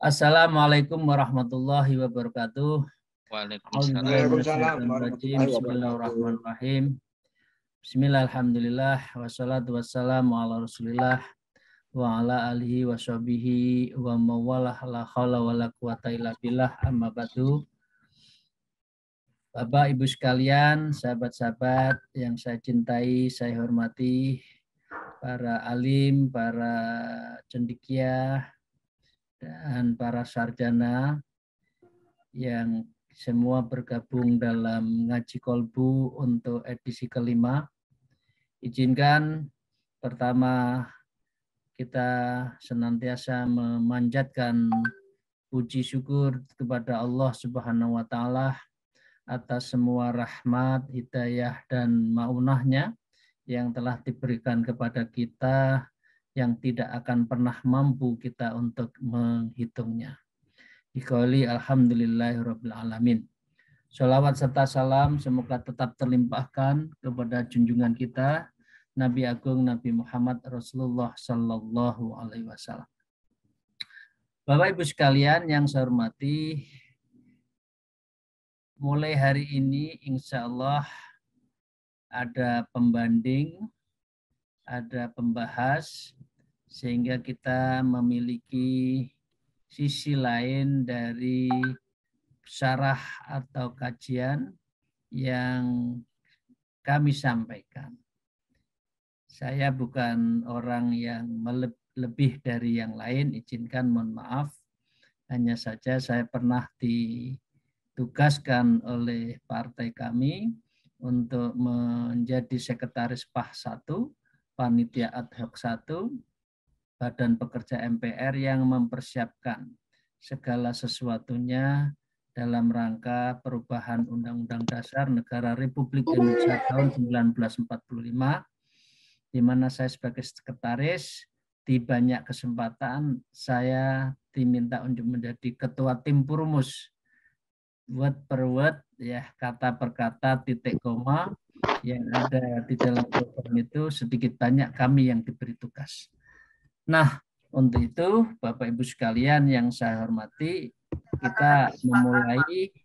Assalamualaikum warahmatullahi wabarakatuh. Waalaikumsalam warahmatullahi wabarakatuh. Bismillahirrahmanirrahim. Bismillahirrahmanirrahim. Wassalatu wassalamu ala rasulillah wa ala alihi wa sahbihi wa mawalah la khawla wa la quwata illa billah amma ba'du. Bapak Ibu sekalian, sahabat-sahabat yang saya cintai, saya hormati, para alim, para cendekia, dan para sarjana yang semua bergabung dalam ngaji kolbu untuk edisi kelima. Izinkan pertama kita senantiasa memanjatkan puji syukur kepada Allah Subhanahu wa Ta'ala atas semua rahmat, hidayah, dan maunahnya yang telah diberikan kepada kita yang tidak akan pernah mampu kita untuk menghitungnya. Dikali alhamdulillahirabbil alamin. Sholawat serta salam semoga tetap terlimpahkan kepada junjungan kita Nabi Agung Nabi Muhammad Rasulullah Sallallahu Alaihi Wasallam. Bapak Ibu sekalian yang saya hormati, mulai hari ini insya Allah ada pembanding, ada pembahas, sehingga kita memiliki sisi lain dari syarah atau kajian yang kami sampaikan. Saya bukan orang yang lebih dari yang lain, izinkan mohon maaf. Hanya saja saya pernah ditugaskan oleh partai kami untuk menjadi sekretaris PAH 1, Panitia Ad Hoc 1, Badan Pekerja MPR yang mempersiapkan segala sesuatunya dalam rangka perubahan Undang-Undang Dasar Negara Republik Indonesia tahun 1945, di mana saya sebagai sekretaris di banyak kesempatan saya diminta untuk menjadi ketua tim Purmus, word per word, ya, kata per kata, titik koma yang ada di dalam program itu sedikit banyak kami yang diberi tugas. Nah, untuk itu Bapak Ibu sekalian yang saya hormati, kita memulai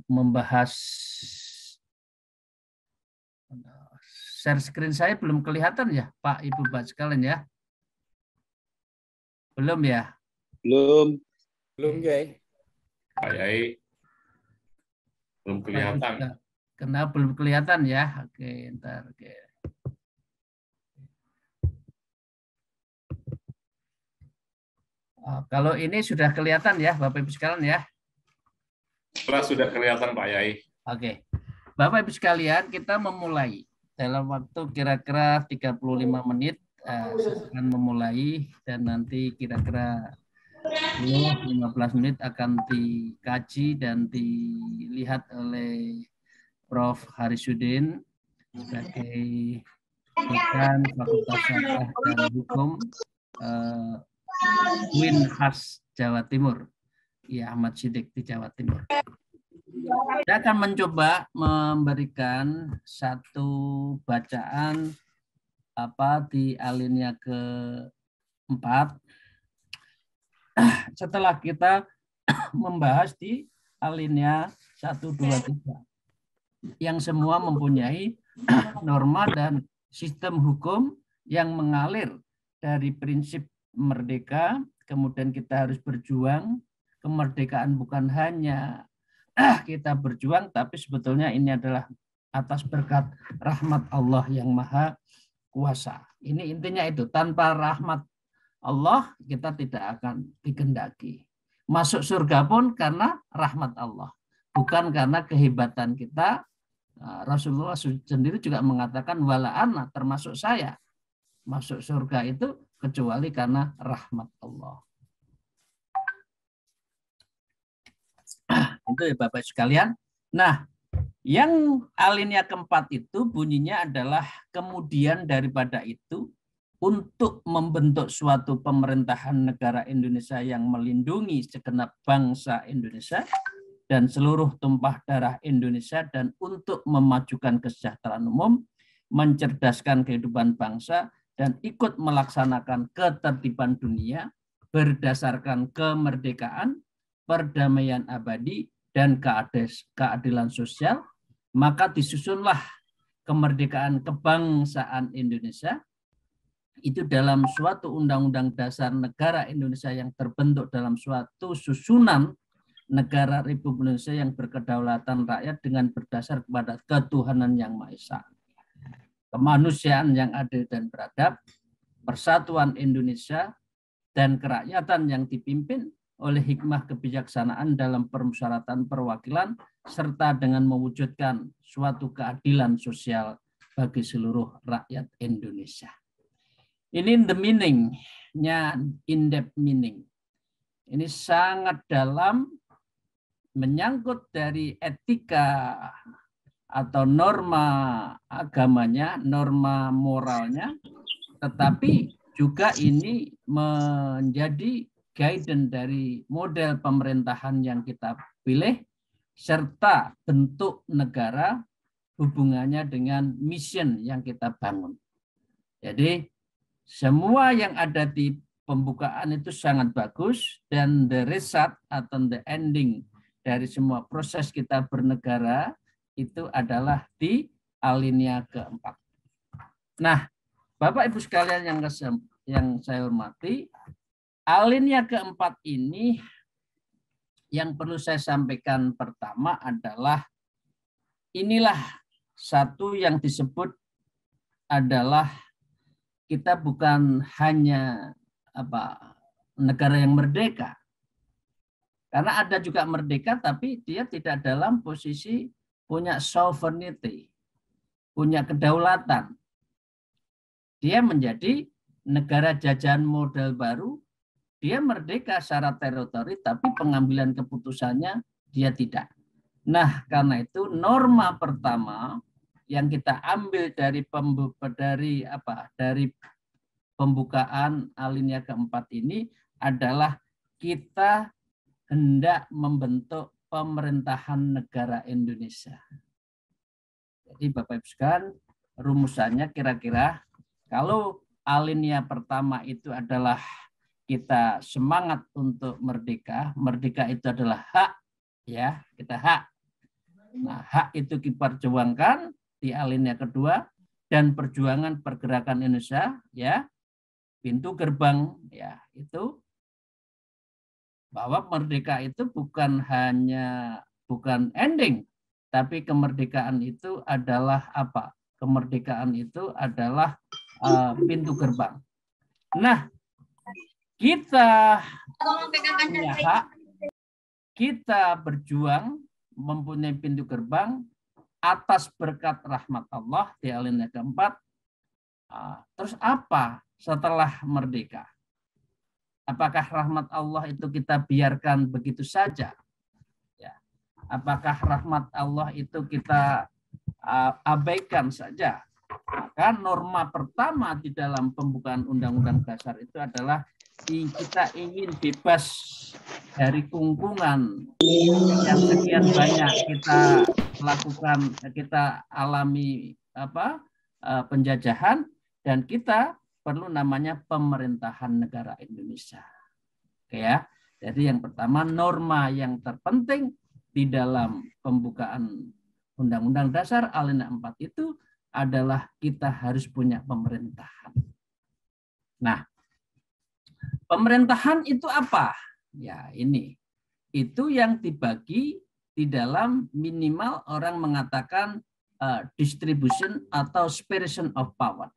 membahas. Share screen saya belum kelihatan ya, Pak Ibu Bapak sekalian ya? Belum ya? Belum Jai. Pak Yai, belum kelihatan. Kenapa belum kelihatan ya? Oke, ntar. Oke. Kalau ini sudah kelihatan ya, Bapak Ibu sekalian ya? Sudah kelihatan Pak Yai. Oke. Bapak Ibu sekalian, kita memulai dalam waktu kira-kira 35 menit akan memulai, dan nanti kira-kira 15 menit akan dikaji dan dilihat oleh Prof. Harisudin sebagai dekan Fakultas Syariah dan Hukum UIN khas Jawa Timur, ya, Ahmad Siddiq di Jawa Timur. Saya akan mencoba memberikan satu bacaan di alinea keempat. Setelah kita membahas di alinea 1, 2, 3 yang semua mempunyai norma dan sistem hukum yang mengalir dari prinsip merdeka, kemudian kita harus berjuang. Kemerdekaan bukan hanya kita berjuang, tapi sebetulnya ini adalah atas berkat rahmat Allah yang maha kuasa. Ini intinya itu, tanpa rahmat Allah kita tidak akan dikehendaki. Masuk surga pun karena rahmat Allah, bukan karena kehebatan kita. Rasulullah sendiri juga mengatakan wala ana, termasuk saya, masuk surga itu kecuali karena rahmat Allah. Itu ya Bapak sekalian. Nah, yang alinea keempat itu bunyinya adalah kemudian daripada itu, untuk membentuk suatu pemerintahan negara Indonesia yang melindungi segenap bangsa Indonesia, dan seluruh tumpah darah Indonesia dan untuk memajukan kesejahteraan umum, mencerdaskan kehidupan bangsa, dan ikut melaksanakan ketertiban dunia berdasarkan kemerdekaan, perdamaian abadi, dan keadilan sosial, maka disusunlah kemerdekaan kebangsaan Indonesia itu dalam suatu undang-undang dasar negara Indonesia yang terbentuk dalam suatu susunan negara Republik Indonesia yang berkedaulatan rakyat dengan berdasar kepada ketuhanan yang Maha Esa, kemanusiaan yang adil dan beradab, persatuan Indonesia, dan kerakyatan yang dipimpin oleh hikmah kebijaksanaan dalam permusyawaratan perwakilan, serta dengan mewujudkan suatu keadilan sosial bagi seluruh rakyat Indonesia. Ini the meaning-nya, in-depth meaning. Ini sangat dalam, menyangkut dari etika atau norma agamanya, norma moralnya, tetapi juga ini menjadi guidance dari model pemerintahan yang kita pilih, serta bentuk negara hubungannya dengan mission yang kita bangun. Jadi semua yang ada di pembukaan itu sangat bagus, dan the result atau the ending dari semua proses kita bernegara itu adalah di alinea keempat. Nah, Bapak Ibu sekalian yang saya hormati, alinea keempat ini yang perlu saya sampaikan pertama adalah inilah satu yang disebut adalah kita bukan hanya negara yang merdeka. Karena ada juga merdeka, tapi dia tidak dalam posisi punya sovereignty, punya kedaulatan. Dia menjadi negara jajahan model baru, dia merdeka secara teritori, tapi pengambilan keputusannya dia tidak. Nah, karena itu norma pertama yang kita ambil dari pembukaan alinea keempat ini adalah kita hendak membentuk pemerintahan negara Indonesia. Jadi Bapak Ibu sekalian, rumusannya kira-kira kalau alinea pertama itu adalah kita semangat untuk merdeka, merdeka itu adalah hak, ya, kita hak. Nah, hak itu diperjuangkan di alinea kedua, dan perjuangan pergerakan Indonesia, ya, pintu gerbang, ya, itu bahwa merdeka itu bukan ending, tapi kemerdekaan itu adalah apa? Kemerdekaan itu adalah pintu gerbang. Nah, kita punya hak, kita berjuang mempunyai pintu gerbang atas berkat rahmat Allah di alinea keempat. Terus apa setelah merdeka? Apakah rahmat Allah itu kita biarkan begitu saja? Ya. Apakah rahmat Allah itu kita abaikan saja? Maka norma pertama di dalam pembukaan Undang-Undang Dasar itu adalah kita ingin bebas dari kungkungan yang sekian banyak kita lakukan, kita alami penjajahan, dan kita perlu namanya pemerintahan negara Indonesia. Oke ya. Jadi yang pertama, norma yang terpenting di dalam pembukaan Undang-Undang Dasar alinea 4 itu adalah kita harus punya pemerintahan. Nah, pemerintahan itu apa? Ya, ini. Itu yang dibagi di dalam minimal orang mengatakan distribution atau separation of power.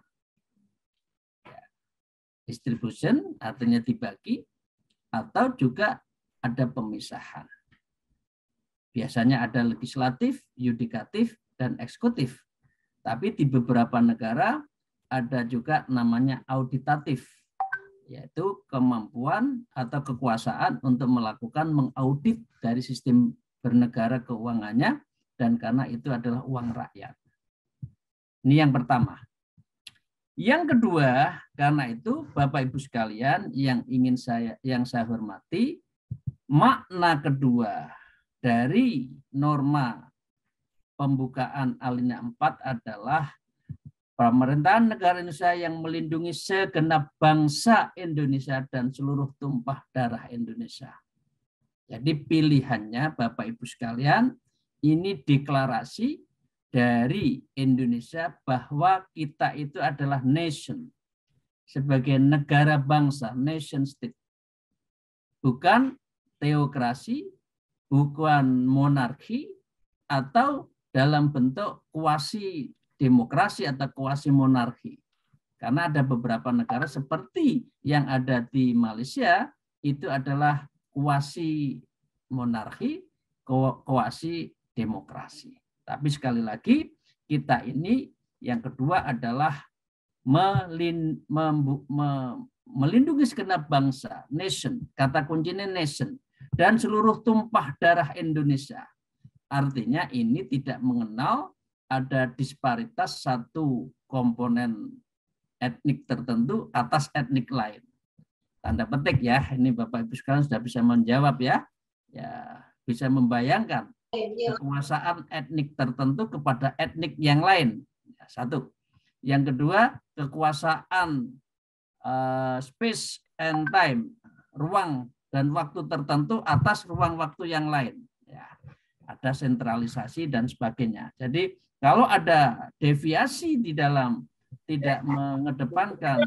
Distribution artinya dibagi, atau juga ada pemisahan. Biasanya ada legislatif, yudikatif, dan eksekutif. Tapi di beberapa negara ada juga namanya auditatif, yaitu kemampuan atau kekuasaan untuk melakukan mengaudit dari sistem bernegara keuangannya, dan karena itu adalah uang rakyat. Ini yang pertama. Yang kedua, karena itu Bapak Ibu sekalian yang saya hormati, makna kedua dari norma pembukaan alinea 4 adalah pemerintahan negara Indonesia yang melindungi segenap bangsa Indonesia dan seluruh tumpah darah Indonesia. Jadi pilihannya Bapak Ibu sekalian, ini deklarasi dari Indonesia bahwa kita itu adalah nation, sebagai negara bangsa, nation state. Bukan teokrasi, bukan monarki, atau dalam bentuk kuasi demokrasi atau kuasi monarki. Karena ada beberapa negara seperti yang ada di Malaysia, itu adalah kuasi monarki, kuasi demokrasi. Tapi sekali lagi, kita ini yang kedua adalah melindungi segenap bangsa, nation, kata kuncinya nation, dan seluruh tumpah darah Indonesia. Artinya ini tidak mengenal ada disparitas satu komponen etnik tertentu atas etnik lain. Tanda petik ya, ini Bapak Ibu sekalian sudah bisa menjawab ya. Ya, bisa membayangkan kekuasaan etnik tertentu kepada etnik yang lain. Ya, satu. Yang kedua, kekuasaan space and time, ruang dan waktu tertentu atas ruang waktu yang lain. Ya, ada sentralisasi dan sebagainya. Jadi kalau ada deviasi di dalam tidak mengedepankan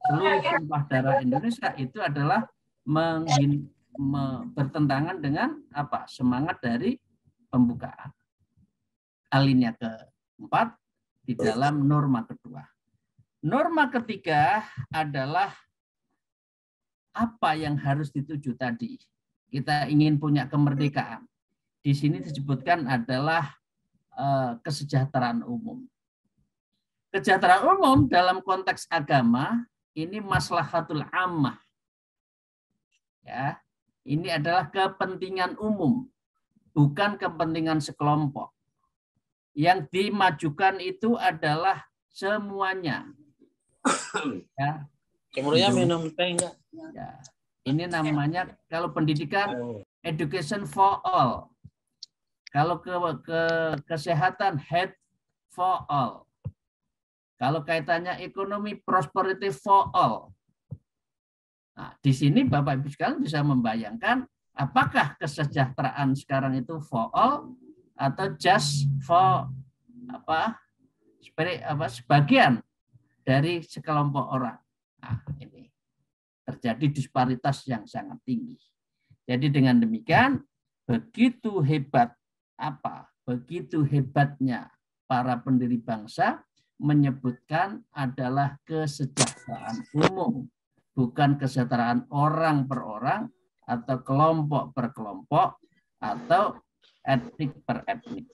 seluruh tumpah darah Indonesia, itu adalah bertentangan dengan apa? Semangat dari pembukaan alinea keempat di dalam norma kedua. Norma ketiga adalah apa yang harus dituju tadi. Kita ingin punya kemerdekaan. Di sini disebutkan adalah kesejahteraan umum. Kesejahteraan umum dalam konteks agama ini maslahatul ammah. Ya, ini adalah kepentingan umum, bukan kepentingan sekelompok. Yang dimajukan itu adalah semuanya. Ya. Kemudian minum teh enggak? Ya. Ini namanya kalau pendidikan education for all. Kalau ke kesehatan health for all. Kalau kaitannya ekonomi prosperity for all. Nah, di sini Bapak Ibu sekalian bisa membayangkan apakah kesejahteraan sekarang itu for all atau just for sebagian dari sekelompok orang. Nah, ini terjadi disparitas yang sangat tinggi. Jadi dengan demikian begitu hebatnya para pendiri bangsa menyebutkan adalah kesejahteraan umum, bukan kesejahteraan orang per orang atau kelompok per kelompok atau etnik per etnik.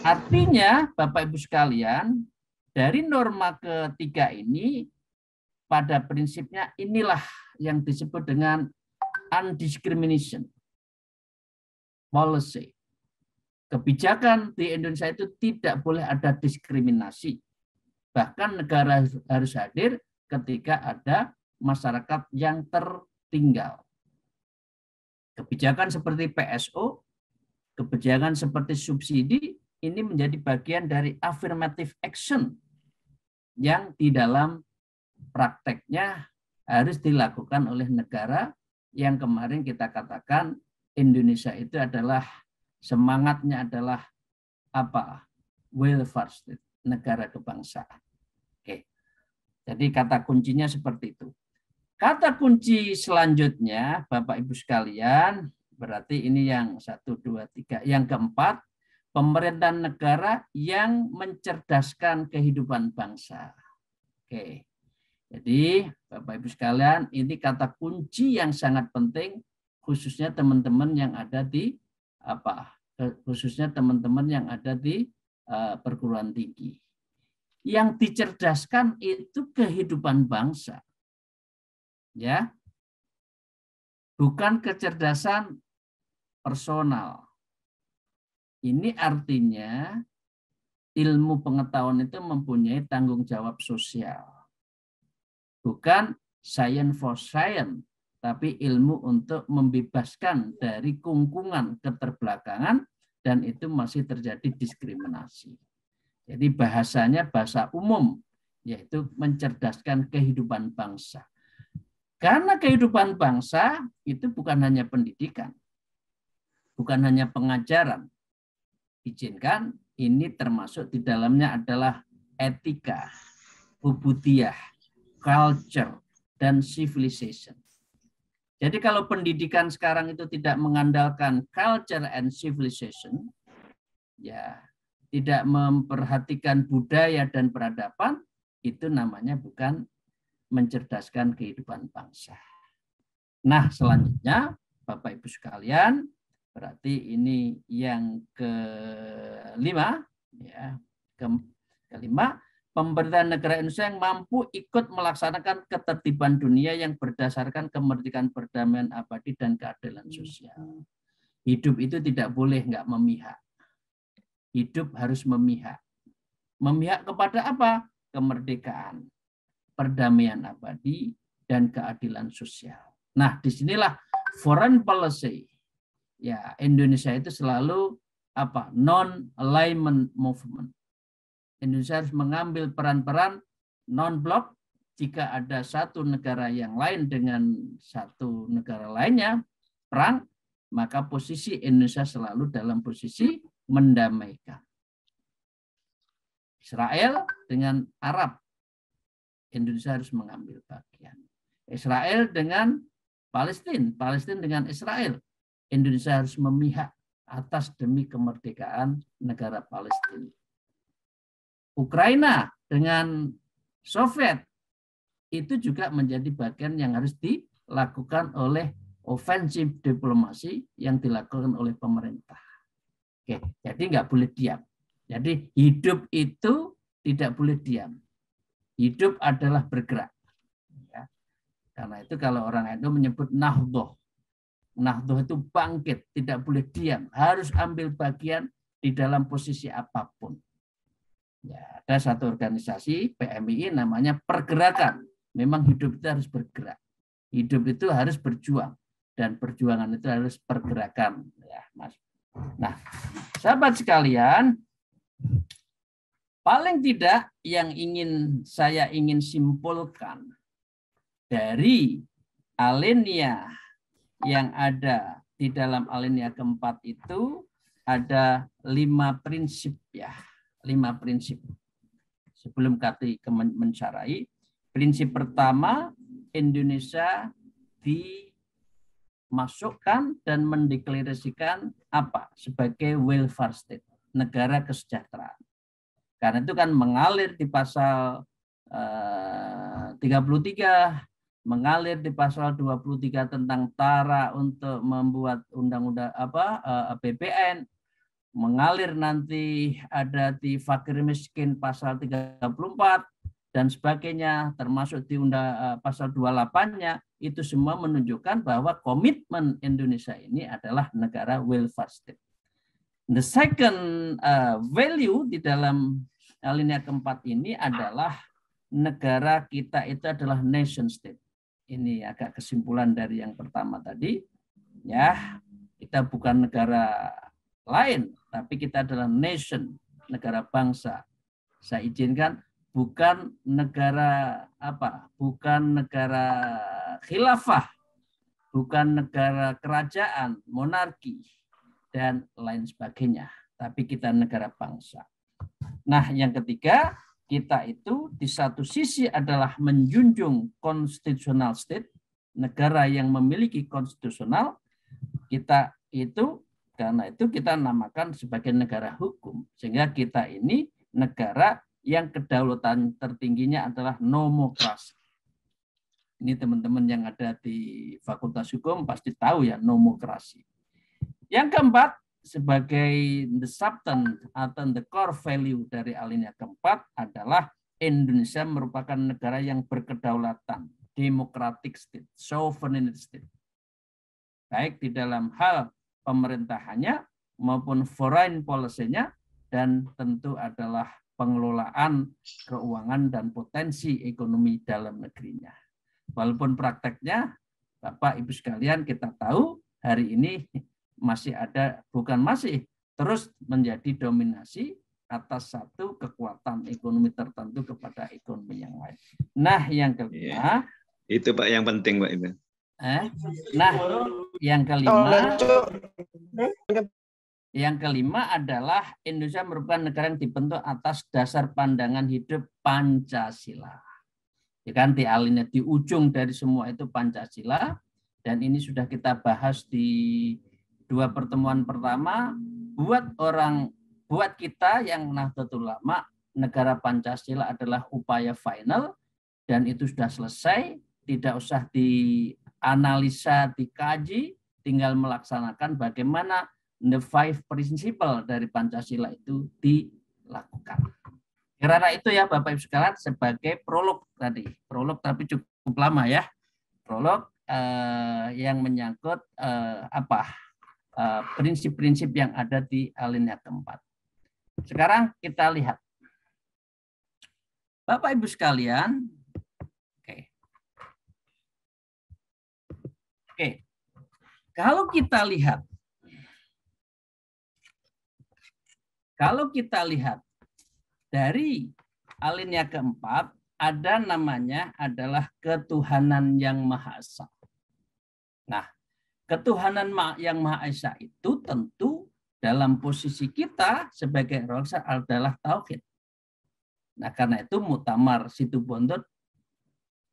Artinya Bapak Ibu sekalian, dari norma ketiga ini pada prinsipnya inilah yang disebut dengan undiscrimination policy. Kebijakan di Indonesia itu tidak boleh ada diskriminasi. Bahkan negara harus hadir ketika ada masyarakat yang tertinggal. Kebijakan seperti PSO, kebijakan seperti subsidi, ini menjadi bagian dari affirmative action yang di dalam prakteknya harus dilakukan oleh negara yang kemarin kita katakan Indonesia itu adalah semangatnya adalah apa? Welfare state, negara kebangsaan. Oke. Jadi kata kuncinya seperti itu. Kata kunci selanjutnya, Bapak Ibu sekalian, berarti ini yang 1, 2, 3. Yang keempat, pemerintahan negara yang mencerdaskan kehidupan bangsa. Oke. Jadi Bapak Ibu sekalian, ini kata kunci yang sangat penting, khususnya teman-teman yang ada di perguruan tinggi. Yang dicerdaskan itu kehidupan bangsa. Ya. Bukan kecerdasan personal. Ini artinya ilmu pengetahuan itu mempunyai tanggung jawab sosial. Bukan science for science, tapi ilmu untuk membebaskan dari kungkungan keterbelakangan, dan itu masih terjadi diskriminasi. Jadi bahasanya bahasa umum, yaitu mencerdaskan kehidupan bangsa. Karena kehidupan bangsa itu bukan hanya pendidikan, bukan hanya pengajaran. Izinkan, ini termasuk di dalamnya adalah etika, ubudiyah, culture, dan civilization. Jadi kalau pendidikan sekarang itu tidak mengandalkan culture and civilization, ya tidak memperhatikan budaya dan peradaban, itu namanya bukan mencerdaskan kehidupan bangsa. Nah, selanjutnya Bapak Ibu sekalian, berarti ini yang kelima, ya, kelima, pemerintahan negara Indonesia yang mampu ikut melaksanakan ketertiban dunia yang berdasarkan kemerdekaan, perdamaian abadi, dan keadilan sosial. Hidup itu tidak boleh nggak memihak. Hidup harus memihak. Memihak kepada apa? Kemerdekaan, perdamaian abadi, dan keadilan sosial. Nah, disinilah foreign policy. Ya, Indonesia itu selalu apa? Non-alignment movement. Indonesia harus mengambil peran-peran non-blok. Jika ada satu negara yang lain dengan satu negara lainnya perang, maka posisi Indonesia selalu dalam posisi mendamaikan. Israel dengan Arab, Indonesia harus mengambil bagian. Israel dengan Palestina, Palestina dengan Israel, Indonesia harus memihak atas demi kemerdekaan negara Palestina. Ukraina dengan Soviet, itu juga menjadi bagian yang harus dilakukan oleh ofensif diplomasi yang dilakukan oleh pemerintah. Oke, jadi nggak boleh diam. Jadi hidup itu tidak boleh diam. Hidup adalah bergerak. Ya. Karena itu kalau orang NU menyebut nahdoh. Nahdoh itu bangkit, tidak boleh diam. Harus ambil bagian di dalam posisi apapun. Ya, ada satu organisasi PMII namanya pergerakan. Memang hidup itu harus bergerak. Hidup itu harus berjuang. Dan perjuangan itu harus pergerakan. Ya, Mas. Nah, sahabat sekalian, paling tidak yang saya ingin simpulkan dari alinea yang ada di dalam alinea keempat itu ada 5 prinsip ya. 5 prinsip. Sebelum kami mencarai, prinsip pertama, Indonesia dimasukkan dan mendeklarasikan apa? Sebagai welfare state, negara kesejahteraan. Karena itu kan mengalir di pasal 33, mengalir di pasal 23 tentang TARA untuk membuat undang-undang APBN, mengalir nanti ada di fakir miskin pasal 34 dan sebagainya, termasuk di pasal 28-nya, itu semua menunjukkan bahwa komitmen Indonesia ini adalah negara welfare state. The second value di dalam alinea keempat ini adalah negara kita itu adalah nation state. Ini agak kesimpulan dari yang pertama tadi. Ya, kita bukan negara lain, tapi kita adalah nation, negara bangsa. Saya izinkan bukan negara apa? Bukan negara khilafah, bukan negara kerajaan, monarki, dan lain sebagainya. Tapi kita negara bangsa. Nah, yang ketiga, kita itu di satu sisi adalah menjunjung constitutional state, negara yang memiliki konstitusional. Kita itu, karena itu kita namakan sebagai negara hukum. Sehingga kita ini negara yang kedaulatan tertingginya adalah nomokrasi. Ini teman-teman yang ada di Fakultas Hukum pasti tahu ya nomokrasi. Yang keempat, sebagai the substance atau the core value dari alinea keempat adalah Indonesia merupakan negara yang berkedaulatan, democratic state, sovereign state. Baik di dalam hal pemerintahannya maupun foreign policy-nya, dan tentu adalah pengelolaan keuangan dan potensi ekonomi dalam negerinya. Walaupun prakteknya Bapak Ibu sekalian, kita tahu hari ini masih ada, bukan masih, terus menjadi dominasi atas satu kekuatan ekonomi tertentu kepada ekonomi yang lain. Nah, yang kelima, itu Pak yang penting Pak itu. Nah, yang kelima adalah Indonesia merupakan negara yang dibentuk atas dasar pandangan hidup Pancasila. Ya kan, di alinea di ujung dari semua itu Pancasila, dan ini sudah kita bahas di 2 pertemuan pertama. Buat kita yang Nahdlatul Ulama, negara Pancasila adalah upaya final, dan itu sudah selesai, tidak usah dianalisa, dikaji, tinggal melaksanakan bagaimana the 5 principle dari Pancasila itu dilakukan. Karena itu ya Bapak Ibu sekalian, sebagai prolog tadi. Prolog tapi cukup lama ya. Prolog yang menyangkut prinsip-prinsip yang ada di alinea keempat. Sekarang kita lihat. Bapak Ibu sekalian, Oke. Kalau kita lihat dari alinea keempat, ada namanya adalah ketuhanan yang Maha Esa. Nah, ketuhanan yang Maha Esa itu tentu dalam posisi kita sebagai orang adalah tauhid. Nah, karena itu Muktamar Situbondo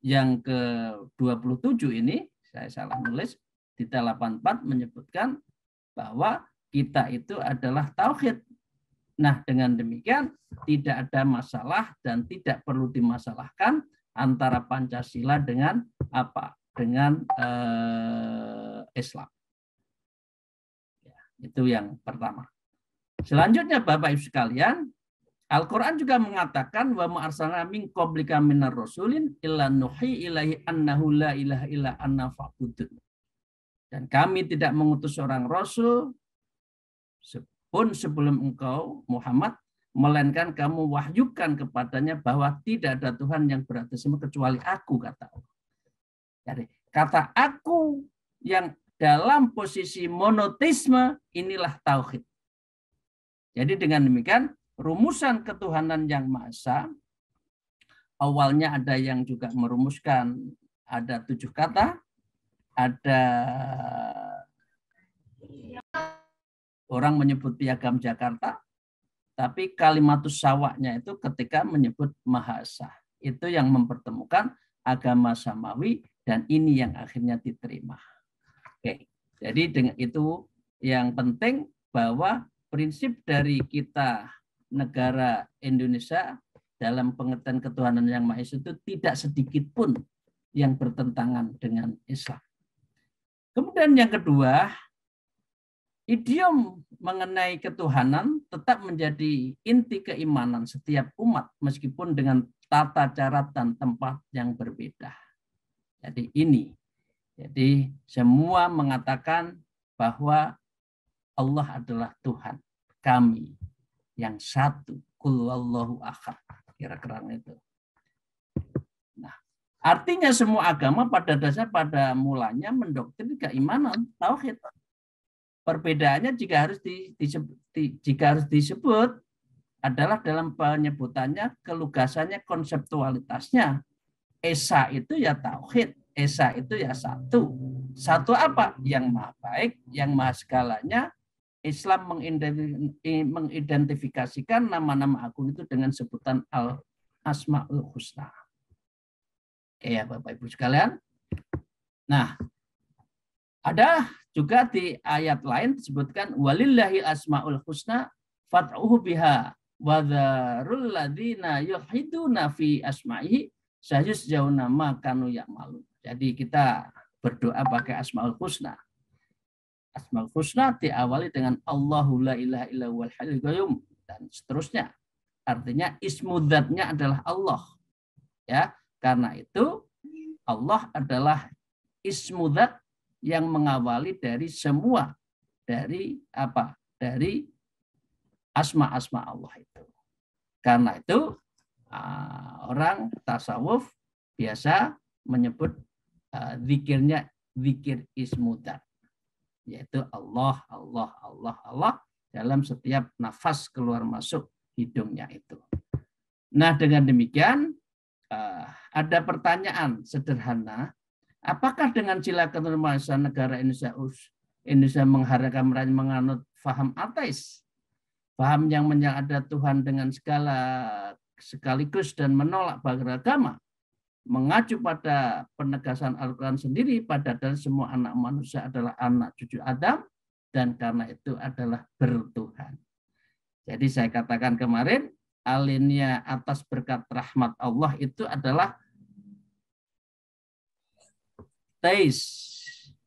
yang ke-27 ini, saya salah nulis, di 84 menyebutkan bahwa kita itu adalah tauhid. Nah, dengan demikian tidak ada masalah dan tidak perlu dimasalahkan antara Pancasila dengan apa? Dengan Islam. Ya, itu yang pertama. Selanjutnya Bapak Ibu sekalian, Al-Quran juga mengatakan wa ma arsalna min qablika minar rasulin illa nuhi ilaihi annahu la ilaha illa anna fa'budun. Dan kami tidak mengutus seorang rasul pun sebelum engkau Muhammad, melainkan kamu wahyukan kepadanya bahwa tidak ada Tuhan yang beratas semua kecuali aku, kata Allah. Jadi kata aku yang dalam posisi monoteisme inilah tauhid. Jadi dengan demikian rumusan ketuhanan yang Maha Esa, awalnya ada yang juga merumuskan ada 7 kata, ada orang menyebut Piagam Jakarta, tapi kalimatus sawaknya itu ketika menyebut Maha Esa. Itu yang mempertemukan agama samawi dan ini yang akhirnya diterima. Oke, jadi dengan itu yang penting bahwa prinsip dari kita negara Indonesia dalam pengertian ketuhanan yang Maha Esa itu tidak sedikit pun yang bertentangan dengan Islam. Kemudian yang kedua, idiom mengenai ketuhanan tetap menjadi inti keimanan setiap umat meskipun dengan tata cara dan tempat yang berbeda. Jadi ini. Jadi semua mengatakan bahwa Allah adalah Tuhan kami yang satu. Qul huwallahu ahad. Kira-kira itu. Nah, artinya semua agama pada dasar pada mulanya mendoktrin keimanan tauhid. Perbedaannya jika harus disebut adalah dalam penyebutannya, kelugasannya, konseptualitasnya. Esa itu ya tauhid, Esa itu ya satu. Satu apa? Yang maha baik, yang maha segalanya. Islam mengidentifikasikan nama-nama agung itu dengan sebutan Al-Asma'ul Husna. Oke ya Bapak Ibu sekalian. Nah, ada juga di ayat lain disebutkan walillahi asmaul husna fad'uhu biha wa dzarul ladzina yuhiduna fi asma'ihi sayusjauna ma kanu ya'malun. Jadi kita berdoa pakai asmaul husna. Asmaul husna diawali dengan Allahu la ilaha illa huwal hayyul qayyum dan seterusnya. Artinya ismu dzatnya adalah Allah. Ya, karena itu Allah adalah ismu dzat yang mengawali dari semua dari apa? Dari asma-asma Allah itu. Karena itu orang tasawuf biasa menyebut zikirnya zikir ismudzat, yaitu Allah, Allah, Allah, Allah dalam setiap nafas keluar masuk hidungnya itu. Nah, dengan demikian ada pertanyaan sederhana, apakah dengan sila kenormalisan negara Indonesia mengharapkan menganut faham ateis, faham yang ada Tuhan dengan segala sekaligus dan menolak beragama, mengacu pada penegasan Al-Quran sendiri pada dan semua anak manusia adalah anak cucu Adam dan karena itu adalah bertuhan. Jadi saya katakan kemarin, alinea atas berkat rahmat Allah itu adalah teis,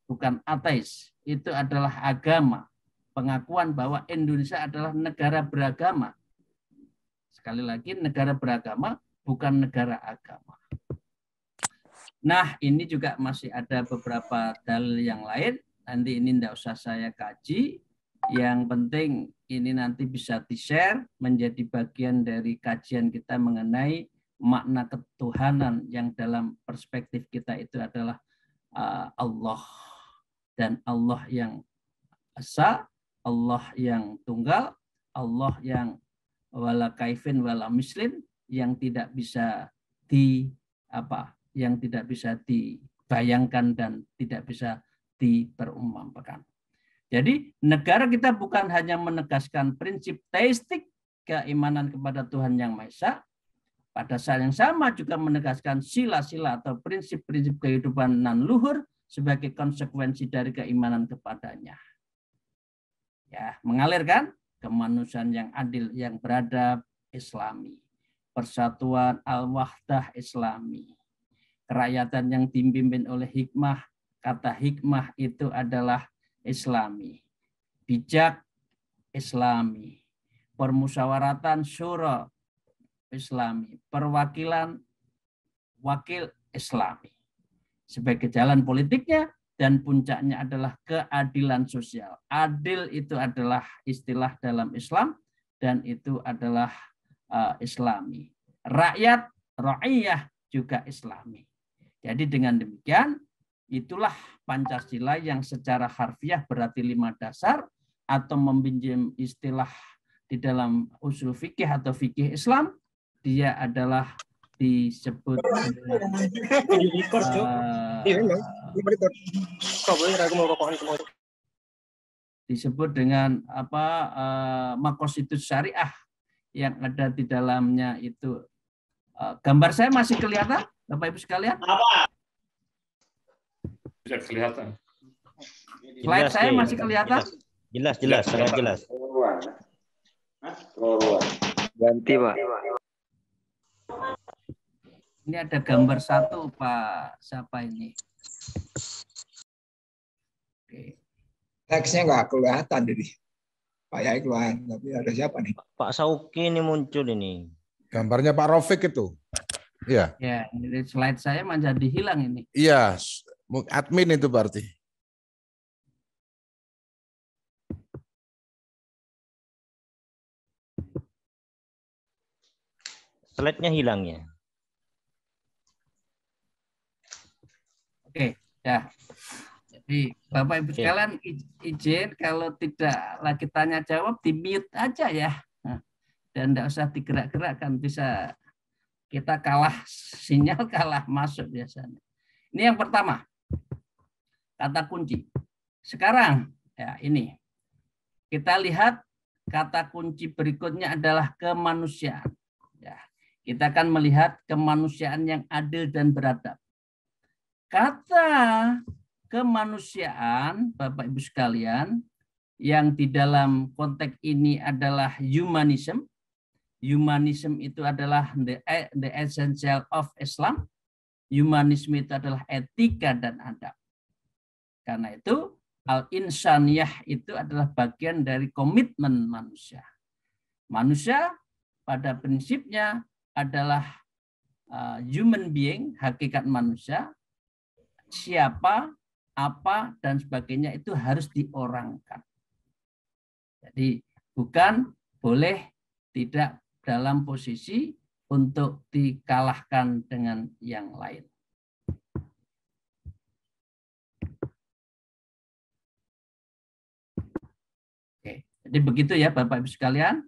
bukan ateis. Itu adalah agama. Pengakuan bahwa Indonesia adalah negara beragama. Sekali lagi, negara beragama bukan negara agama. Nah, ini juga masih ada beberapa dalil yang lain. Nanti ini tidak usah saya kaji. Yang penting ini nanti bisa di-share menjadi bagian dari kajian kita mengenai makna ketuhanan yang dalam perspektif kita itu adalah Allah. Dan Allah yang esa, Allah yang tunggal, Allah yang wala kaifin wala mislin, yang tidak bisa yang tidak bisa dibayangkan dan tidak bisa diperumpamakan. Jadi negara kita bukan hanya menegaskan prinsip teistik, keimanan kepada Tuhan Yang Maha Esa, pada saat yang sama juga menegaskan sila-sila atau prinsip-prinsip kehidupan nan luhur sebagai konsekuensi dari keimanan kepadanya. Ya, mengalirkan kemanusiaan yang adil, yang beradab Islami, persatuan al-wahdah Islami, kerakyatan yang dipimpin oleh hikmah, kata hikmah itu adalah Islami, bijak Islami, permusyawaratan syura Islami, perwakilan wakil Islami. Sebagai jalan politiknya dan puncaknya adalah keadilan sosial. Adil itu adalah istilah dalam Islam dan itu adalah Islami. Rakyat, ra'iyah juga Islami. Jadi dengan demikian, itulah Pancasila yang secara harfiah berarti 5 dasar atau meminjam istilah di dalam usul fikih atau fikih Islam, dia adalah disebut disebut dengan maqasidus syariah yang ada di dalamnya itu. Gambar saya masih kelihatan, Bapak Ibu sekalian? Bisa kelihatan. Slide saya masih kelihatan? Jelas, sangat jelas. Ganti, Pak. Ini ada gambar satu, Pak. Siapa ini? Oke. Teksnya nggak kelihatan jadi. Pak Yai keluar, tapi ada siapa nih? Pak Sauki ini muncul ini. Gambarnya Pak Rafiq itu. Iya. Ya, ini slide saya menjadi hilang ini. Iya, admin itu berarti. Slide-nya hilang ya. Oke, ya. Jadi Bapak Ibu sekalian izin kalau tidak lagi tanya jawab di mute aja ya. Dan tidak usah digerak-gerakkan, bisa kita kalah sinyal, kalah masuk biasanya. Ini yang pertama, kata kunci. Sekarang ya ini kita lihat kata kunci berikutnya adalah kemanusiaan. Ya, kita akan melihat kemanusiaan yang adil dan beradab. Kata kemanusiaan, Bapak Ibu sekalian, yang di dalam konteks ini adalah humanism. Humanism itu adalah the essential of Islam. Humanisme itu adalah etika dan adab. Karena itu al-insaniyah itu adalah bagian dari komitmen manusia. Manusia pada prinsipnya adalah human being, hakikat manusia. Siapa, apa, dan sebagainya itu harus diorangkan. Jadi bukan boleh tidak dalam posisi untuk dikalahkan dengan yang lain. Jadi begitu ya Bapak Ibu sekalian.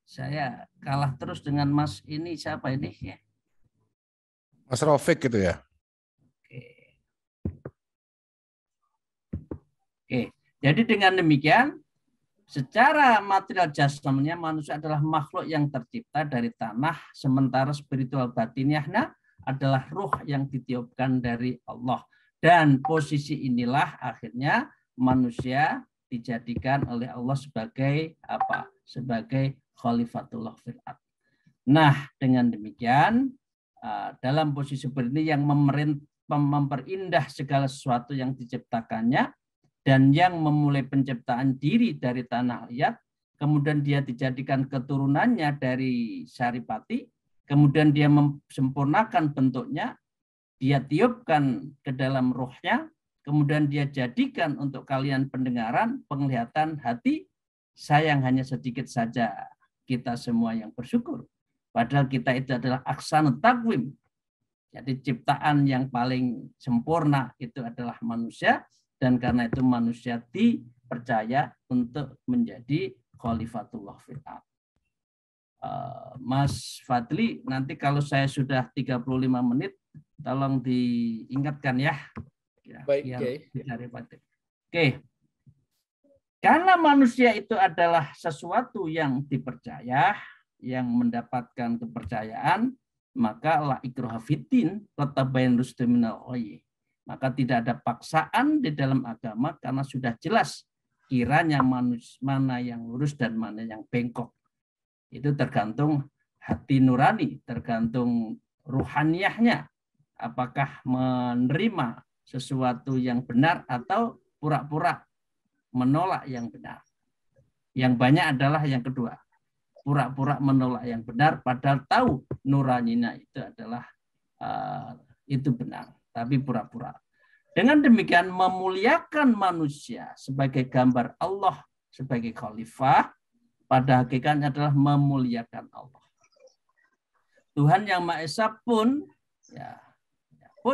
Saya kalah terus dengan Mas ini, siapa ini ya? Mas Rofik gitu ya. Oke. Jadi dengan demikian, secara material jasmaninya manusia adalah makhluk yang tercipta dari tanah, sementara spiritual batiniahnya adalah ruh yang ditiupkan dari Allah. Dan posisi inilah akhirnya manusia dijadikan oleh Allah sebagai apa? Sebagai Khalifatullah fil ardh. Nah, dengan demikian dalam posisi seperti ini yang memperindah segala sesuatu yang diciptakannya dan yang memulai penciptaan diri dari tanah liat, kemudian dia dijadikan keturunannya dari Saripati, kemudian dia memsempurnakan bentuknya, dia tiupkan ke dalam ruhnya, kemudian dia jadikan untuk kalian pendengaran, penglihatan, hati. Sayang hanya sedikit saja kita semua yang bersyukur. Padahal kita itu adalah aksanut takwim. Jadi ciptaan yang paling sempurna itu adalah manusia. Dan karena itu manusia dipercaya untuk menjadi Khalifatullah fil ardh. Mas Fadli, nanti kalau saya sudah 35 menit, tolong diingatkan ya. Baik, Oke. Karena manusia itu adalah sesuatu yang dipercaya, yang mendapatkan kepercayaan, maka la ikraha fiddin qad tabayyana rusdu minal ghayy. Maka tidak ada paksaan di dalam agama karena sudah jelas kiranya mana yang lurus dan mana yang bengkok. Itu tergantung hati nurani, tergantung ruhaniyahnya. Apakah menerima sesuatu yang benar atau pura-pura menolak yang benar. Yang banyak adalah yang kedua. Pura-pura menolak yang benar padahal tahu nuraninya itu adalah itu benar. Tapi pura-pura. Dengan demikian memuliakan manusia sebagai gambar Allah sebagai khalifah pada hakikatnya adalah memuliakan Allah. Tuhan yang Maha Esa pun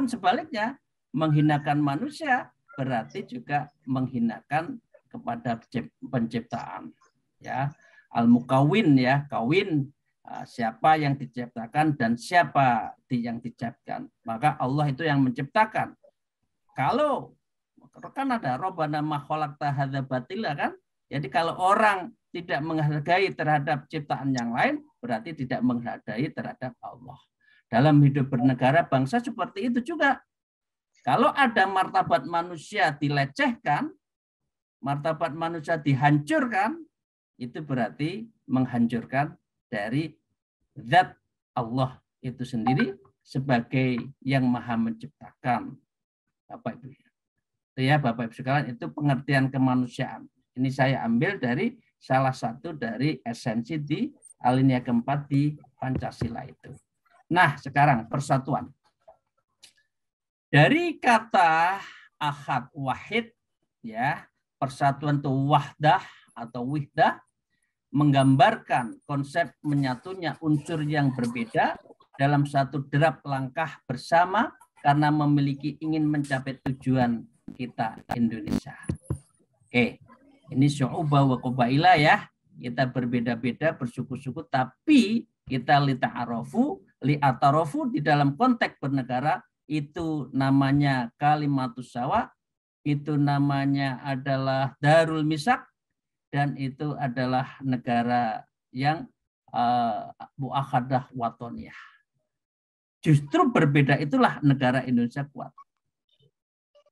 sebaliknya menghinakan manusia berarti juga menghinakan kepada penciptaan. Ya, al-mukawin ya, kawin siapa yang diciptakan dan siapa yang diciptakan. Maka Allah itu yang menciptakan. Kalau kan ada Rabbana ma khalaqta hadza batila kan? Jadi kalau orang tidak menghargai terhadap ciptaan yang lain, berarti tidak menghargai terhadap Allah. Dalam hidup bernegara bangsa seperti itu juga. Kalau ada martabat manusia dilecehkan, martabat manusia dihancurkan, itu berarti menghancurkan dari zat Allah itu sendiri sebagai yang maha menciptakan. Bapak Ibu. Itu ya Bapak Ibu sekalian, itu pengertian kemanusiaan. Ini saya ambil dari salah satu dari esensi di alinea keempat di Pancasila itu. Nah, sekarang persatuan. Dari kata ahad wahid, ya, persatuan itu wahdah atau wihdah, menggambarkan konsep menyatunya unsur yang berbeda dalam satu derap langkah bersama karena memiliki ingin mencapai tujuan kita Indonesia. Oke, ini syu'ubah wa qabailah ya. Kita berbeda-beda, bersuku-suku, tapi kita li'atarofu di dalam konteks bernegara. Itu namanya kalimatus sawa, itu namanya adalah darul misak, dan itu adalah negara yang muakhadah watoniyah. Justru berbeda itulah negara Indonesia kuat.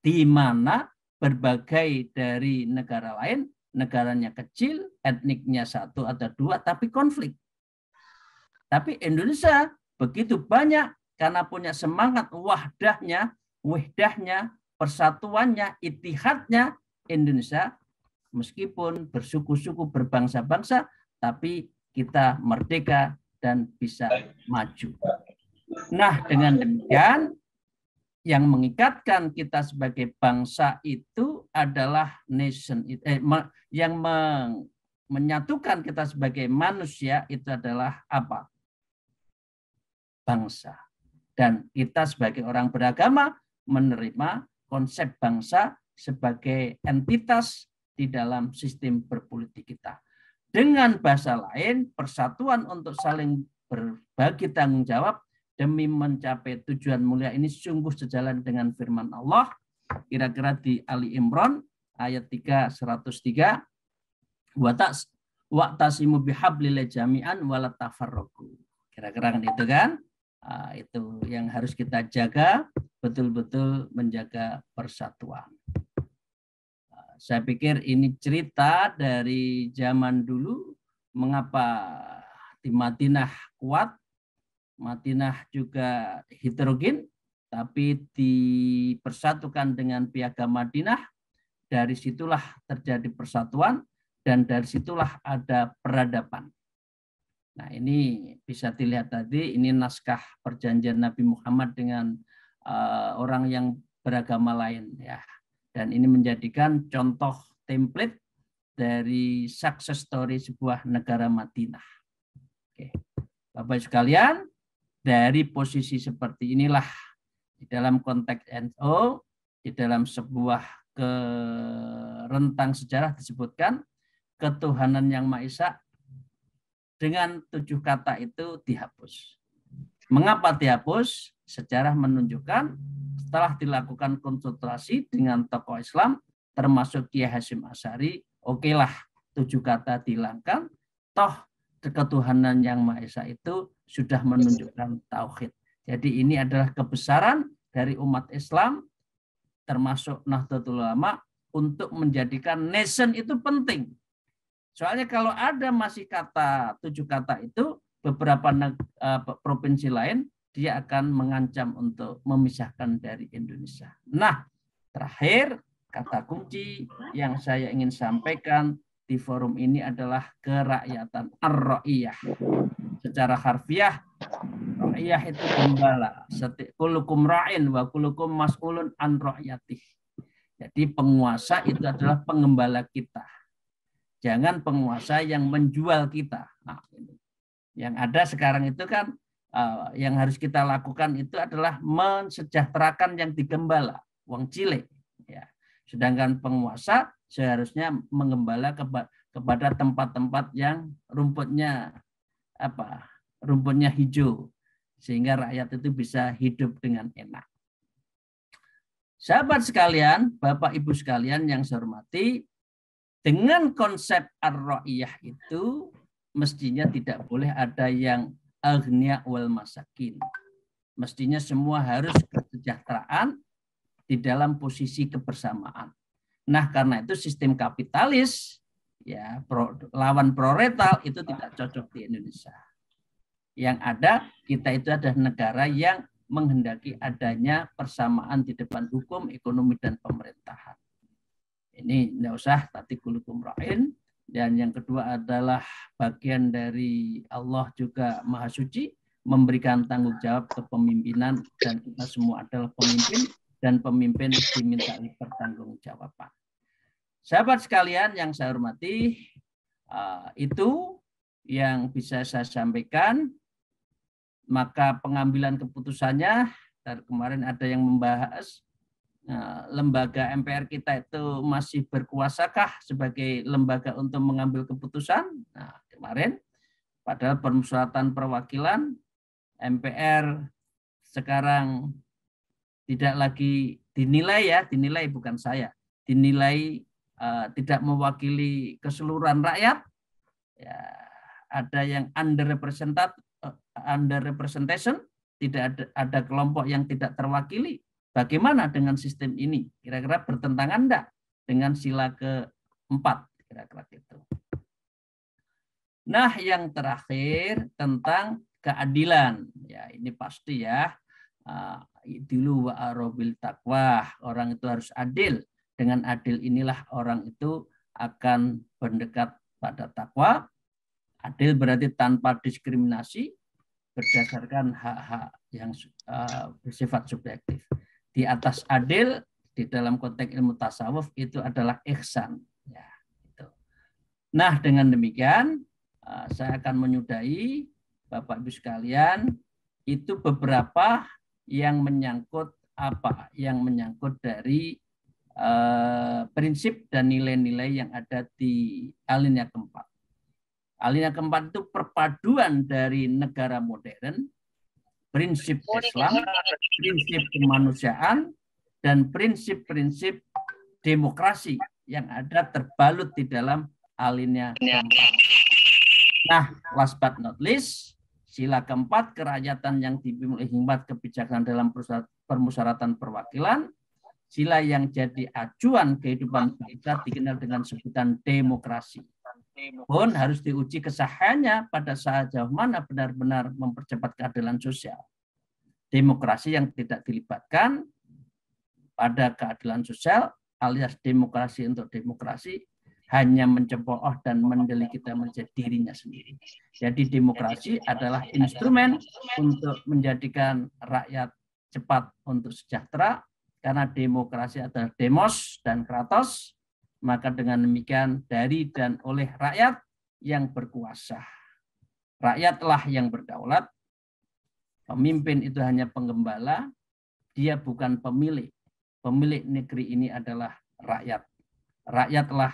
Di mana berbagai dari negara lain, negaranya kecil, etniknya satu atau dua, tapi konflik. Tapi Indonesia begitu banyak, karena punya semangat wahdahnya, persatuannya, itihadnya, Indonesia meskipun bersuku-suku, berbangsa-bangsa, tapi kita merdeka dan bisa maju. Nah, dengan demikian, yang mengikatkan kita sebagai bangsa itu adalah nation, yang menyatukan kita sebagai manusia itu adalah apa? Bangsa. Dan kita sebagai orang beragama menerima konsep bangsa sebagai entitas di dalam sistem berpolitik kita. Dengan bahasa lain, persatuan untuk saling berbagi tanggung jawab demi mencapai tujuan mulia ini sungguh sejalan dengan firman Allah. Kira-kira di Ali Imran ayat 3, 103. Wa'tasimu bihablillah jami'an wala tafarraqu. Kira-kira kan itu kan? Itu yang harus kita jaga, betul-betul menjaga persatuan. Saya pikir ini cerita dari zaman dulu, mengapa di Madinah kuat, Madinah juga heterogen, tapi dipersatukan dengan Piagam Madinah, dari situlah terjadi persatuan, dan dari situlah ada peradaban. Nah ini bisa dilihat tadi, ini naskah perjanjian Nabi Muhammad dengan orang yang beragama lain, ya. Dan ini menjadikan contoh template dari success story sebuah negara Madinah. Oke. Bapak sekalian, dari posisi seperti inilah di dalam konteks NU, di dalam sebuah rentang sejarah disebutkan ketuhanan yang Maha Esa dengan 7 kata itu dihapus. Mengapa dihapus? Sejarah menunjukkan setelah dilakukan konsultasi dengan tokoh Islam, termasuk Kiai Hasyim Asy'ari, okelah 7 kata dihilangkan, toh ketuhanan yang Maha Esa itu sudah menunjukkan tauhid. Jadi ini adalah kebesaran dari umat Islam, termasuk Nahdlatul Ulama, untuk menjadikan nation itu penting. Soalnya kalau ada masih 7 kata itu, beberapa provinsi lain, dia akan mengancam untuk memisahkan dari Indonesia. Nah, terakhir, kata kunci yang saya ingin sampaikan di forum ini adalah kerakyatan ar-ra'iyah. Secara harfiah, ra'iyah itu gembala. Kulukum ra'in wa kulukum mas'ulun an ra'yatih. Jadi penguasa itu adalah pengembala kita. Jangan penguasa yang menjual kita. Nah, ini. Yang ada sekarang itu kan yang harus kita lakukan itu adalah mensejahterakan yang digembala, wong cilik. Ya. Sedangkan penguasa seharusnya mengembala kepada tempat-tempat yang rumputnya hijau, sehingga rakyat itu bisa hidup dengan enak. Sahabat sekalian, Bapak Ibu sekalian yang saya hormati, dengan konsep ar-ra'iyah itu mestinya tidak boleh ada yang aghnia wal masakin. Mestinya semua harus kesejahteraan di dalam posisi kebersamaan. Nah, karena itu sistem kapitalis, ya, lawan proletar itu tidak cocok di Indonesia. Yang ada, kita itu adalah negara yang menghendaki adanya persamaan di depan hukum, ekonomi, dan pemerintahan. Ini tidak usah tadi kulukum ra'in. Dan yang kedua adalah bagian dari Allah juga Maha Suci, memberikan tanggung jawab kepemimpinan, dan kita semua adalah pemimpin, dan pemimpin diminta pertanggungjawaban. Sahabat sekalian yang saya hormati, itu yang bisa saya sampaikan. Maka pengambilan keputusannya, dari kemarin ada yang membahas, lembaga MPR kita itu masih berkuasakah sebagai lembaga untuk mengambil keputusan? Nah, kemarin padahal permusyawaratan perwakilan MPR sekarang tidak lagi dinilai bukan saya, dinilai tidak mewakili keseluruhan rakyat. Ya, ada yang underrepresentation, tidak ada kelompok yang tidak terwakili. Bagaimana dengan sistem ini? Kira-kira bertentangan enggak dengan sila ke-4? Kira-kira gitu. Nah, yang terakhir tentang keadilan. Ya, ini pasti ya. Dulu wa'arobil taqwa. Orang itu harus adil. Dengan adil inilah orang itu akan mendekat pada takwa. Adil berarti tanpa diskriminasi berdasarkan hak-hak yang bersifat subjektif. Di atas adil di dalam konteks ilmu tasawuf itu adalah ihsan. Ya, gitu. Nah, dengan demikian saya akan menyudahi Bapak Ibu sekalian, itu beberapa yang menyangkut apa yang menyangkut dari prinsip dan nilai-nilai yang ada di alinea keempat. Alinea keempat itu perpaduan dari negara modern, prinsip Islam, prinsip kemanusiaan, dan prinsip-prinsip demokrasi yang ada terbalut di dalam alinea keempat. Nah, last but not least, sila keempat, kerakyatan yang dipimpin oleh hikmat kebijaksanaan dalam permusyawaratan perwakilan. Sila yang jadi acuan kehidupan bangsa dikenal dengan sebutan demokrasi. Pun harus diuji kesahihannya pada saat jauh mana benar-benar mempercepat keadilan sosial. Demokrasi yang tidak dilibatkan pada keadilan sosial alias demokrasi untuk demokrasi hanya mencemooh dan mendelegitimasi dirinya sendiri. Jadi demokrasi adalah instrumen untuk menjadikan rakyat cepat untuk sejahtera, karena demokrasi adalah demos dan kratos, maka dengan demikian dari dan oleh rakyat yang berkuasa. Rakyatlah yang berdaulat, pemimpin itu hanya penggembala, dia bukan pemilik. Pemilik negeri ini adalah rakyat. Rakyatlah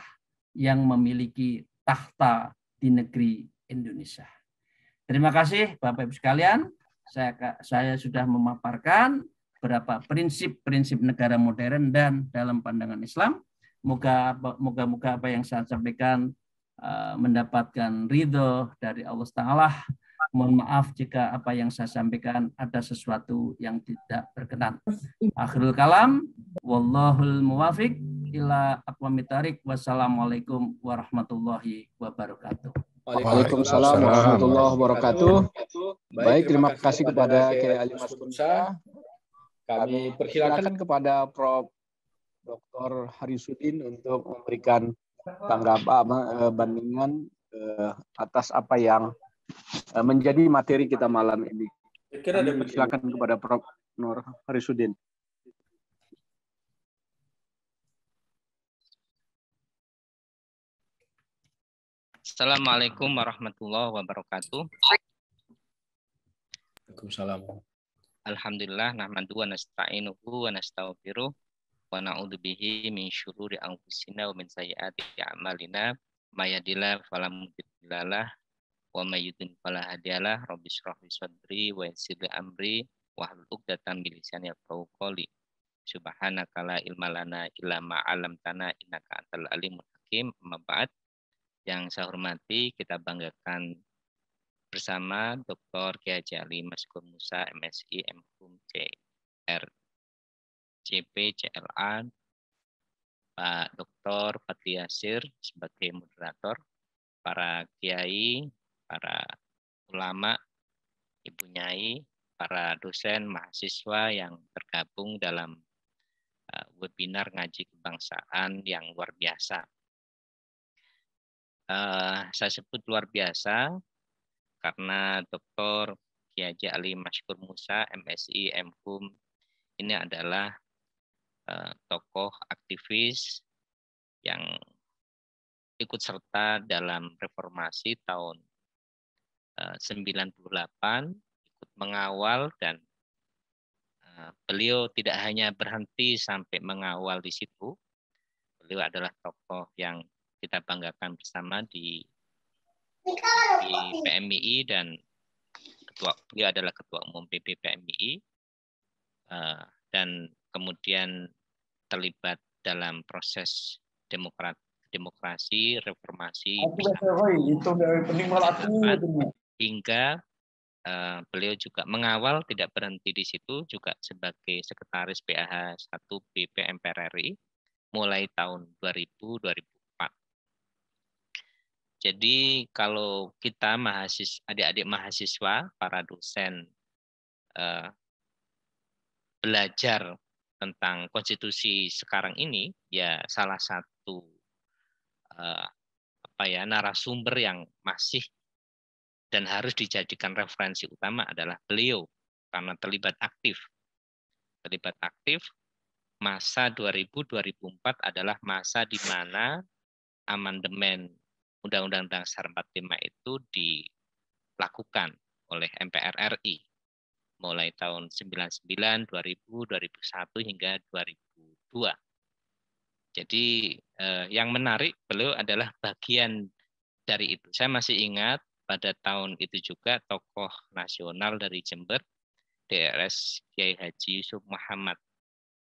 yang memiliki tahta di negeri Indonesia. Terima kasih Bapak Ibu sekalian. Saya sudah memaparkan beberapa prinsip-prinsip negara modern dan dalam pandangan Islam. Moga-moga apa yang saya sampaikan mendapatkan ridho dari Allah Ta'ala. Mohon maaf jika apa yang saya sampaikan ada sesuatu yang tidak berkenan. Akhirul kalam, wallahul muwafiq ila aqwamit thariq. Wassalamualaikum warahmatullahi wabarakatuh. Waalaikumsalam warahmatullahi wabarakatuh. Baik, terima kasih kepada Kiai Ali Maskur Musa. Kami persilakan kepada Prof. Dr. Harisuddin untuk memberikan tanggapan bandingan atas apa yang menjadi materi kita malam ini. Silakan kepada Prof. Nur Harisuddin. Assalamualaikum warahmatullahi wabarakatuh. Waalaikumsalam. Alhamdulillah nahmaduhu wa nasta'inuhu wa nastaghfiruh wa na'udzu bihi min syururi anfusina wa min sayyiati a'malina may yahdihillahu fala mudilla lahu wa may yudlil fala hadiyalah. Rabbi shrah li sadri wa yassir li amri wahlul 'uqdatam min lisani yafqahu qawli. Subhanaka la ilma lana illa ma 'allamtana innaka antal alimul hakim. Amma ba'd. Yang saya hormati, kita banggakan bersama Dr. Kiai Haji Ali Maskur Musa, MSI, MHum, CR, CP, CLA, Pak Dr. Fadli Yasir sebagai moderator, para kiai, para ulama, ibu nyai, para dosen, mahasiswa yang tergabung dalam webinar ngaji kebangsaan yang luar biasa. Saya sebut luar biasa karena Dr. Kiai Haji Ali Maskur Musa, MSI, MHum, ini adalah tokoh aktivis yang ikut serta dalam reformasi tahun 98, ikut mengawal, dan beliau tidak hanya berhenti sampai mengawal di situ. Beliau adalah tokoh yang kita banggakan bersama di PMII, dan beliau adalah ketua umum PP PMII, dan kemudian terlibat dalam proses demokrasi, reformasi hingga beliau juga mengawal, tidak berhenti di situ, juga sebagai sekretaris PAH 1 BP MPR RI mulai tahun 2000-2004. Jadi kalau kita adik-adik mahasiswa, para dosen belajar tentang konstitusi sekarang ini, ya salah satu narasumber yang masih dan harus dijadikan referensi utama adalah beliau, karena terlibat aktif. Masa 2000-2004 adalah masa di mana amandemen Undang-Undang Dasar 45 itu dilakukan oleh MPR RI. mulai tahun 99, 2000, 2001 hingga 2002. Jadi yang menarik beliau adalah bagian dari itu. Saya masih ingat pada tahun itu juga tokoh nasional dari Jember, DRS Kiai Haji Yusuf Muhammad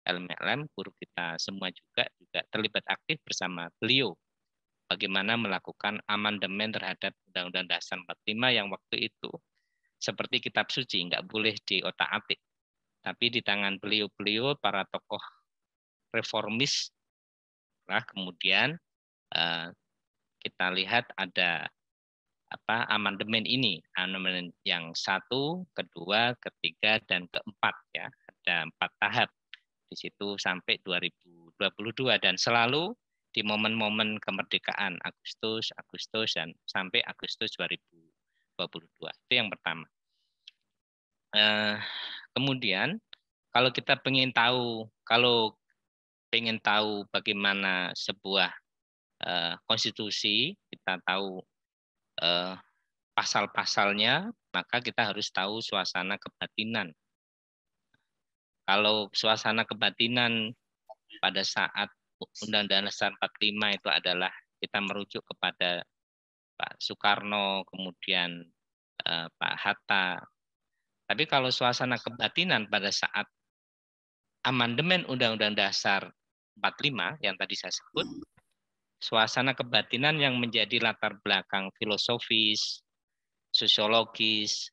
Al-Me'lem, guru kita semua juga terlibat aktif bersama beliau bagaimana melakukan amandemen terhadap Undang-Undang Dasar 45 yang waktu itu seperti kitab suci, nggak boleh diotak-atik. Tapi di tangan beliau-beliau, para tokoh reformis, lah kemudian kita lihat ada amandemen ini, amandemen yang 1, kedua, ketiga, dan keempat ya, ada 4 tahap di situ sampai 2022 dan selalu di momen-momen kemerdekaan Agustus dan sampai Agustus 2022. Itu yang pertama. Kemudian kalau kita pengen tahu bagaimana sebuah konstitusi, kita tahu pasal-pasalnya, maka kita harus tahu suasana kebatinan. Kalau suasana kebatinan pada saat Undang-Undang Dasar 45 itu adalah kita merujuk kepada Pak Soekarno, kemudian Pak Hatta. Tapi kalau suasana kebatinan pada saat amandemen Undang-Undang Dasar 45 yang tadi saya sebut, suasana kebatinan yang menjadi latar belakang filosofis, sosiologis,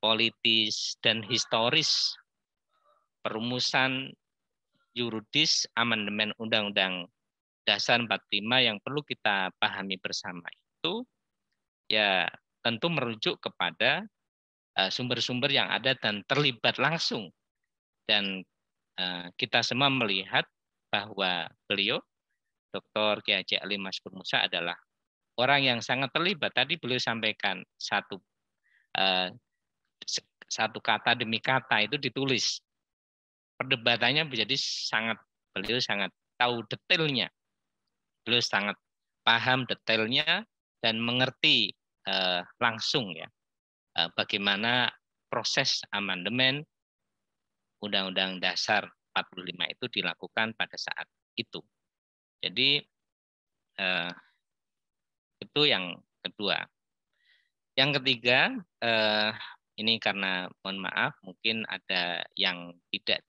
politis, dan historis perumusan yuridis amandemen Undang-Undang Dasar 45 yang perlu kita pahami bersama itu ya tentu merujuk kepada sumber-sumber yang ada dan terlibat langsung. Dan kita semua melihat bahwa beliau, Dr. Kiai Haji Ali Maskur Musa adalah orang yang sangat terlibat. Tadi beliau sampaikan satu kata demi kata itu ditulis. Perdebatannya menjadi beliau sangat tahu detailnya. Beliau sangat paham detailnya dan mengerti langsung ya bagaimana proses amandemen Undang-Undang Dasar 45 itu dilakukan pada saat itu. Jadi itu yang kedua. Yang ketiga, ini karena mohon maaf mungkin ada yang tidak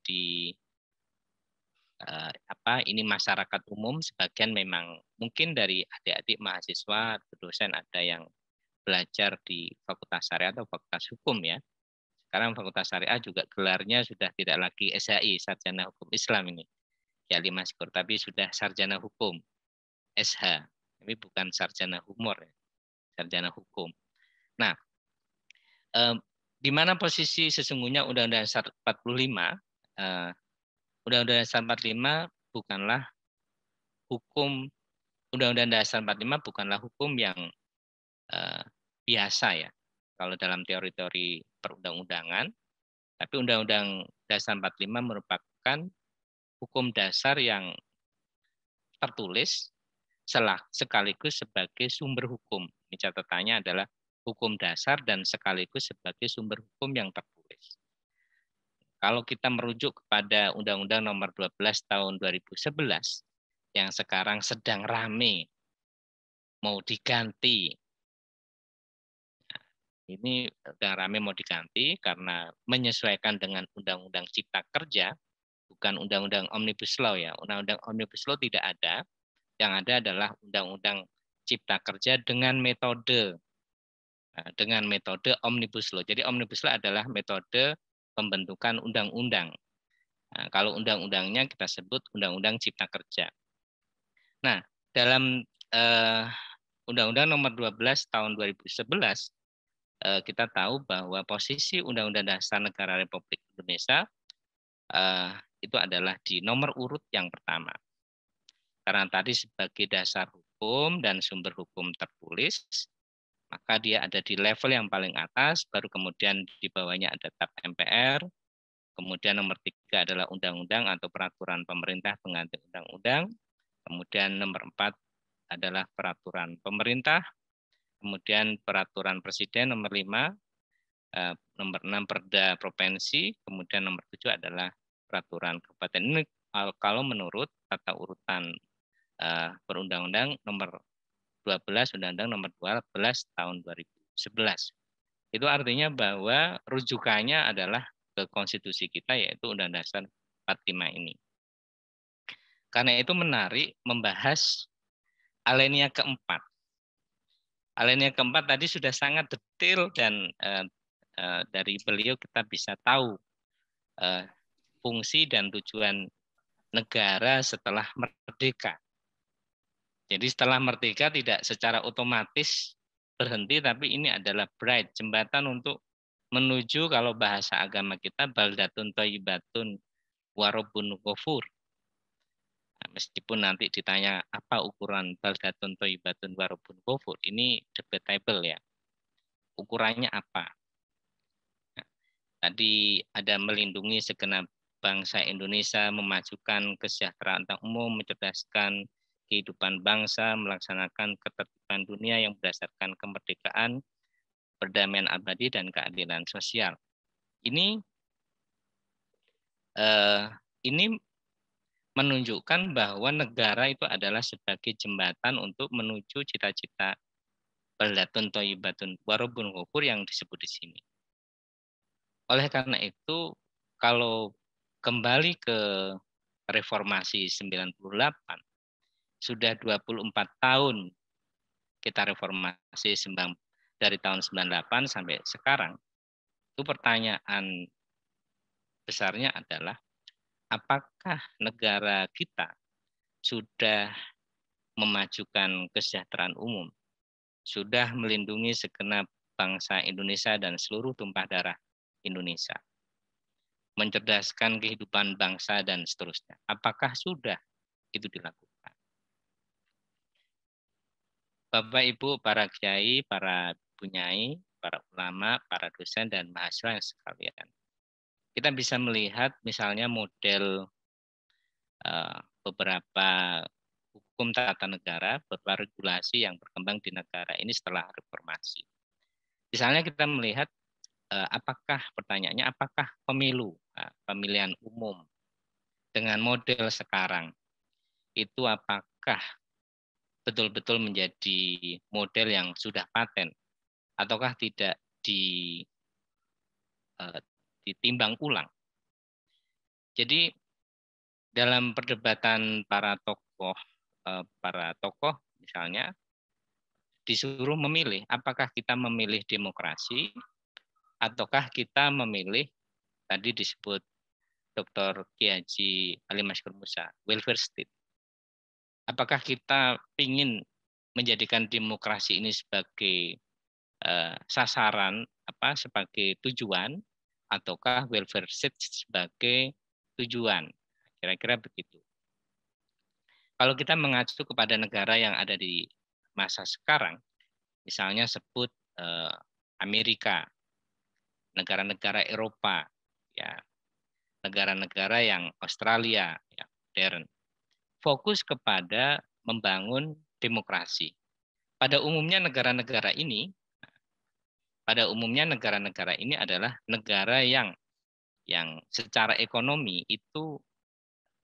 ini masyarakat umum, sebagian memang mungkin dari adik-adik mahasiswa atau dosen ada yang belajar di Fakultas Syariah atau Fakultas Hukum ya. Sekarang Fakultas Syariah juga gelarnya sudah tidak lagi SHI, Sarjana Hukum Islam ini. Ya Maskur, tapi sudah Sarjana Hukum, SH. Ini bukan Sarjana Humor ya. Sarjana Hukum. Nah, di mana posisi sesungguhnya Undang-Undang Dasar 45? Undang-Undang Dasar 45 bukanlah hukum, Undang-Undang Dasar 45 bukanlah hukum yang biasa ya. Kalau dalam teori-teori perundang-undangan, tapi Undang-Undang Dasar 45 merupakan hukum dasar yang tertulis sekaligus sebagai sumber hukum. Ini catatannya adalah hukum dasar dan sekaligus sebagai sumber hukum yang tertulis. Kalau kita merujuk kepada Undang-Undang Nomor 12 Tahun 2011 yang sekarang sedang rame mau diganti. Ini sedang rame mau diganti karena menyesuaikan dengan Undang-Undang Cipta Kerja, bukan Undang-Undang Omnibus Law ya. Undang-Undang Omnibus Law tidak ada. Yang ada adalah Undang-Undang Cipta Kerja dengan metode Omnibus Law. Jadi Omnibus Law adalah metode pembentukan undang-undang. Nah, kalau undang-undangnya kita sebut Undang-Undang Cipta Kerja. Nah, dalam Undang-Undang Nomor 12 Tahun 2011 kita tahu bahwa posisi Undang-Undang Dasar Negara Republik Indonesia itu adalah di nomor urut yang pertama. Karena tadi sebagai dasar hukum dan sumber hukum tertulis, maka dia ada di level yang paling atas, baru kemudian di bawahnya ada TAP MPR, kemudian nomor 3 adalah undang-undang atau peraturan pemerintah pengganti undang-undang, kemudian nomor 4 adalah peraturan pemerintah, kemudian peraturan presiden nomor 5, nomor 6 Perda Provinsi, kemudian nomor 7 adalah peraturan kabupaten. Ini kalau menurut tata urutan perundang-undang nomor 12 Undang-Undang nomor 12 tahun 2011. Itu artinya bahwa rujukannya adalah ke konstitusi kita, yaitu Undang Dasar 45 ini. Karena itu menarik membahas alinea keempat. Alinea keempat tadi sudah sangat detail dan dari beliau kita bisa tahu fungsi dan tujuan negara setelah merdeka. Jadi setelah merdeka tidak secara otomatis berhenti, tapi ini adalah bridge, jembatan untuk menuju, kalau bahasa agama kita, baldatun thayyibatun warobun ghafur. Nah, meskipun nanti ditanya apa ukuran baldatun thayyibatun warobun ghafur, ini debatable ya. Ukurannya apa? Nah, tadi ada melindungi segenap bangsa Indonesia, memajukan kesejahteraan umum, mencerdaskan kehidupan bangsa, melaksanakan ketertiban dunia yang berdasarkan kemerdekaan, perdamaian abadi, dan keadilan sosial. Ini menunjukkan bahwa negara itu adalah sebagai jembatan untuk menuju cita-cita baldatun thayyibatun warobun ghafur yang disebut di sini. Oleh karena itu, kalau kembali ke reformasi 98, sudah 24 tahun kita reformasi dari tahun 98 sampai sekarang. Itu pertanyaan besarnya adalah apakah negara kita sudah memajukan kesejahteraan umum, sudah melindungi segenap bangsa Indonesia dan seluruh tumpah darah Indonesia, mencerdaskan kehidupan bangsa dan seterusnya. Apakah sudah itu dilakukan? Bapak, Ibu, para kiai, para bunyai, para ulama, para dosen, dan mahasiswa yang sekalian. Kita bisa melihat misalnya model beberapa hukum tata negara, beberapa regulasi yang berkembang di negara ini setelah reformasi. Misalnya kita melihat apakah pertanyaannya, apakah pemilu, pemilihan umum dengan model sekarang itu apakah betul-betul menjadi model yang sudah paten ataukah tidak ditimbang ulang. Jadi dalam perdebatan para tokoh misalnya disuruh memilih apakah kita memilih demokrasi ataukah kita memilih tadi disebut Dr. Kiai Haji Ali Maskur Musa, welfare state. Apakah kita ingin menjadikan demokrasi ini sebagai sasaran, sebagai tujuan, ataukah welfare state sebagai tujuan? Kira-kira begitu. Kalau kita mengacu kepada negara yang ada di masa sekarang, misalnya sebut Amerika, negara-negara Eropa, ya, negara-negara yang Australia, ya, modern, fokus kepada membangun demokrasi. Pada umumnya negara-negara ini adalah negara yang secara ekonomi itu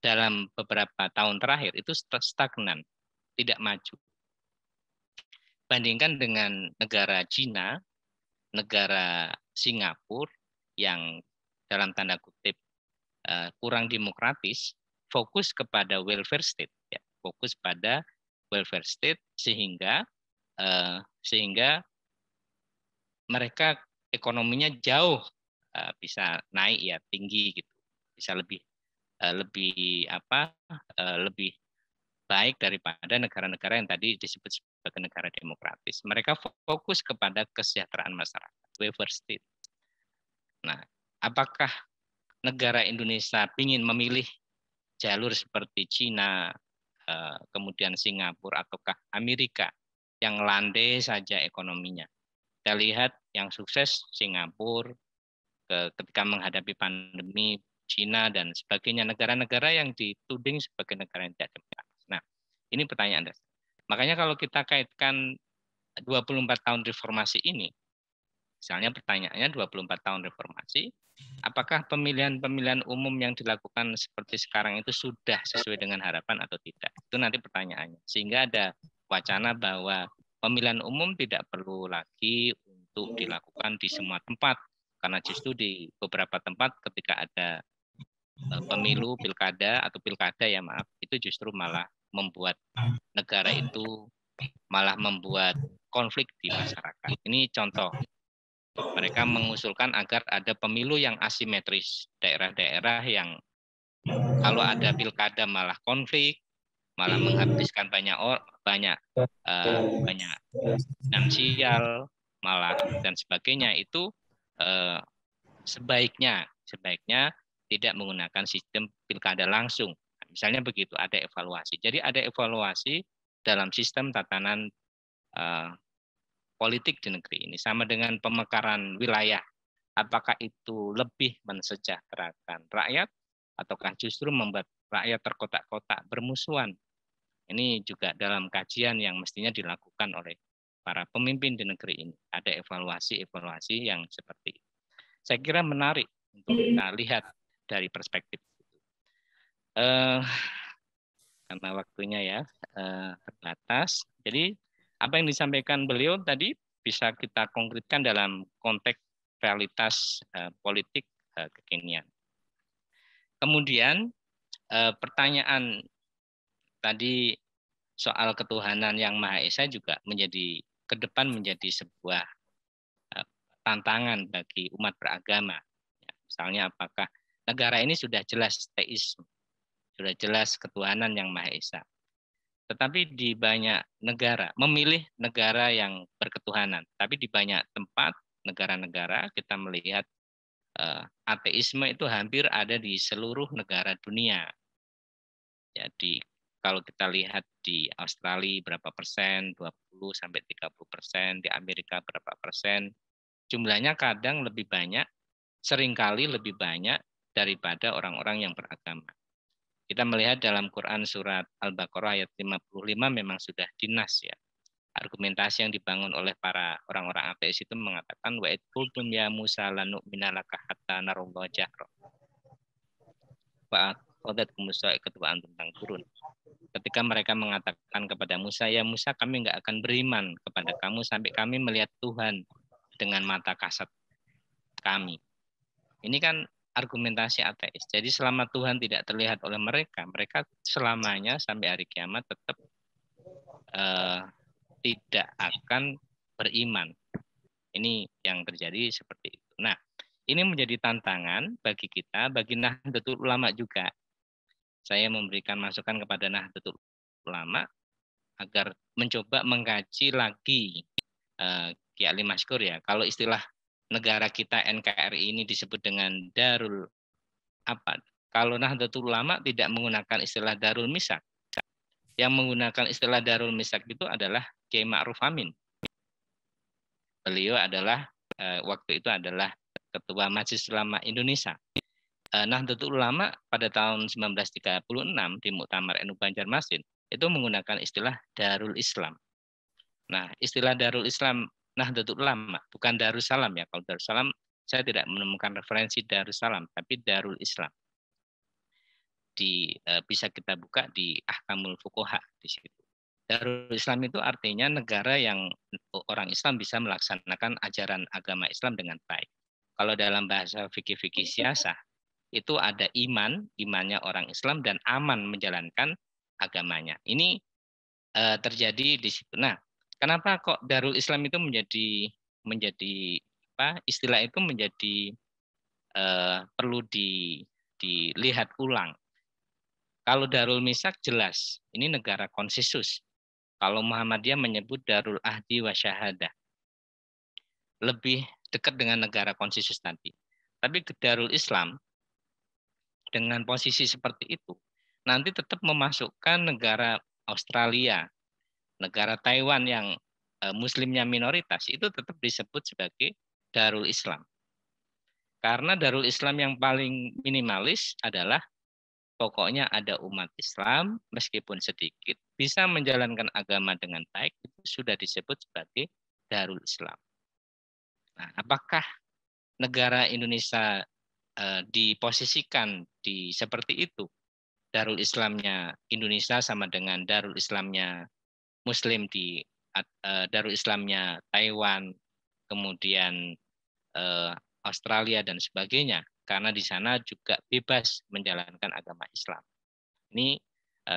dalam beberapa tahun terakhir itu stagnan, tidak maju. Bandingkan dengan negara Cina, negara Singapura yang dalam tanda kutip kurang demokratis, fokus kepada welfare state, ya, fokus pada welfare state sehingga mereka ekonominya jauh bisa naik ya, tinggi gitu, bisa lebih baik daripada negara-negara yang tadi disebut sebagai negara demokratis. Mereka fokus kepada kesejahteraan masyarakat, welfare state. Nah, apakah negara Indonesia ingin memilih jalur seperti Cina, kemudian Singapura, ataukah Amerika yang landai saja ekonominya? Kita lihat yang sukses Singapura ketika menghadapi pandemi, Cina dan sebagainya, negara-negara yang dituding sebagai negara yang tidak demokratis. Nah, ini pertanyaan dasar. Makanya kalau kita kaitkan 24 tahun reformasi ini, Misalnya pertanyaannya 24 tahun reformasi, apakah pemilihan-pemilihan umum yang dilakukan seperti sekarang itu sudah sesuai dengan harapan atau tidak? Itu nanti pertanyaannya. Sehingga ada wacana bahwa pemilihan umum tidak perlu lagi untuk dilakukan di semua tempat. Karena justru di beberapa tempat ketika ada pemilu, pilkada, atau pilkada ya maaf, itu justru malah membuat negara itu malah membuat konflik di masyarakat. Ini contoh. Mereka mengusulkan agar ada pemilu yang asimetris. Daerah-daerah yang kalau ada pilkada malah konflik, malah menghabiskan banyak finansial, malah dan sebagainya. Itu sebaiknya tidak menggunakan sistem pilkada langsung. Misalnya begitu, ada evaluasi. Jadi ada evaluasi dalam sistem tatanan politik di negeri ini, sama dengan pemekaran wilayah. Apakah itu lebih mensejahterakan rakyat ataukah justru membuat rakyat terkotak-kotak bermusuhan? Ini juga dalam kajian yang mestinya dilakukan oleh para pemimpin di negeri ini. Ada evaluasi-evaluasi yang seperti itu. Saya kira menarik untuk kita lihat dari perspektif itu. Karena waktunya ya terbatas. Jadi apa yang disampaikan beliau tadi bisa kita konkretkan dalam konteks realitas politik kekinian. Kemudian pertanyaan tadi soal ketuhanan yang Maha Esa juga menjadi ke depan menjadi sebuah tantangan bagi umat beragama. Ya, misalnya apakah negara ini sudah jelas teisme, sudah jelas ketuhanan yang Maha Esa. Tetapi di banyak negara, memilih negara yang berketuhanan. Tapi di banyak tempat, negara-negara, kita melihat ateisme itu hampir ada di seluruh negara dunia. Jadi kalau kita lihat di Australia berapa persen, 20-30%, di Amerika berapa persen, jumlahnya kadang lebih banyak, seringkali lebih banyak daripada orang-orang yang beragama. Kita melihat dalam Quran surat Al-Baqarah ayat 55 memang sudah dinas ya. Argumentasi yang dibangun oleh para orang-orang ateis itu mengatakan wa id qultum ya Musa lanu'mina laka hatta narallaha jahra. Wa qadatkum musaiqatu tentang turun. Ketika mereka mengatakan kepada Musa, ya Musa kami enggak akan beriman kepada kamu sampai kami melihat Tuhan dengan mata kasat kami. Ini kan argumentasi ateis. Jadi selama Tuhan tidak terlihat oleh mereka, mereka selamanya sampai hari kiamat tetap tidak akan beriman. Ini yang terjadi seperti itu. Nah, ini menjadi tantangan bagi kita, bagi Nahdlatul Ulama juga. Saya memberikan masukan kepada Nahdlatul Ulama agar mencoba mengkaji lagi Ki Ali Maskur ya. Kalau istilah negara kita NKRI ini disebut dengan Darul apa? Kalau Nahdlatul Ulama tidak menggunakan istilah Darul Misak. Yang menggunakan istilah Darul Misak itu adalah Kiai Ma'ruf Amin. Beliau adalah waktu itu adalah Ketua Majelis Ulama Indonesia. Nahdlatul Ulama pada tahun 1936 di Muktamar NU Banjarmasin itu menggunakan istilah Darul Islam. Nah, istilah Darul Islam Nahdlatul Ulama, bukan Darussalam ya. Kalau Darussalam saya tidak menemukan referensi Darussalam, tapi Darul Islam. Bisa kita buka di Ahkamul Fuqaha di situ. Darul Islam itu artinya negara yang orang Islam bisa melaksanakan ajaran agama Islam dengan baik. Kalau dalam bahasa fikih-fikih siasah, itu ada imannya orang Islam dan aman menjalankan agamanya. Ini terjadi di situ. Nah, kenapa kok Darul Islam itu menjadi apa? Istilah itu menjadi perlu dilihat ulang. Kalau Darul Misak jelas, ini negara konsensus. Kalau Muhammadiyah menyebut Darul Ahdi wa Syahadah. Lebih dekat dengan negara konsensus tadi. Tapi ke Darul Islam dengan posisi seperti itu, nanti tetap memasukkan negara Australia, negara Taiwan yang muslimnya minoritas, itu tetap disebut sebagai Darul Islam. Karena Darul Islam yang paling minimalis adalah pokoknya ada umat Islam, meskipun sedikit, bisa menjalankan agama dengan baik, itu sudah disebut sebagai Darul Islam. Nah, apakah negara Indonesia diposisikan di seperti itu? Darul Islamnya Indonesia sama dengan Darul Islamnya Muslim di Darul Islamnya Taiwan, kemudian Australia dan sebagainya, karena di sana juga bebas menjalankan agama Islam. Ini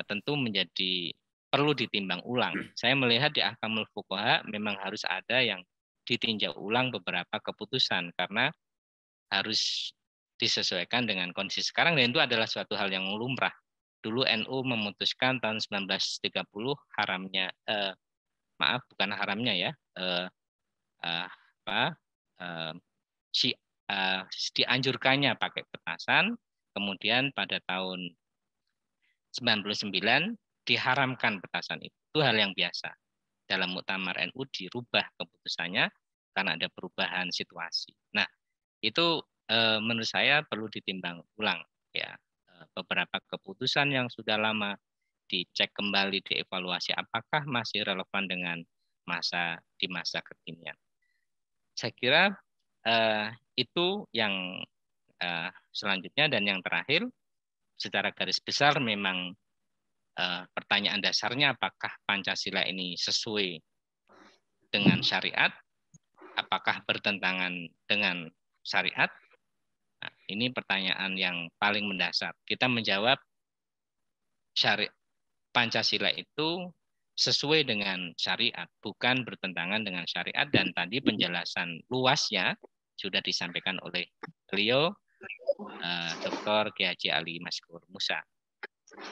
tentu menjadi perlu ditimbang ulang. Saya melihat di Ahkamul Fuqaha memang harus ada yang ditinjau ulang beberapa keputusan karena harus disesuaikan dengan kondisi sekarang, dan itu adalah suatu hal yang lumrah. Dulu NU memutuskan tahun 1930 haramnya, bukan haramnya ya, dianjurkannya pakai petasan, kemudian pada tahun 99 diharamkan petasan itu. Itu hal yang biasa. Dalam Muktamar NU dirubah keputusannya karena ada perubahan situasi. Nah, itu menurut saya perlu ditimbang ulang ya. Beberapa keputusan yang sudah lama dicek kembali, dievaluasi apakah masih relevan dengan masa kekinian. Saya kira itu yang selanjutnya, dan yang terakhir secara garis besar memang pertanyaan dasarnya apakah Pancasila ini sesuai dengan syariat, apakah bertentangan dengan syariat. Nah, ini pertanyaan yang paling mendasar. Kita menjawab Pancasila itu sesuai dengan syariat, bukan bertentangan dengan syariat, dan tadi penjelasan luasnya sudah disampaikan oleh beliau, Dr. Kiai Haji Ali Maskur Musa.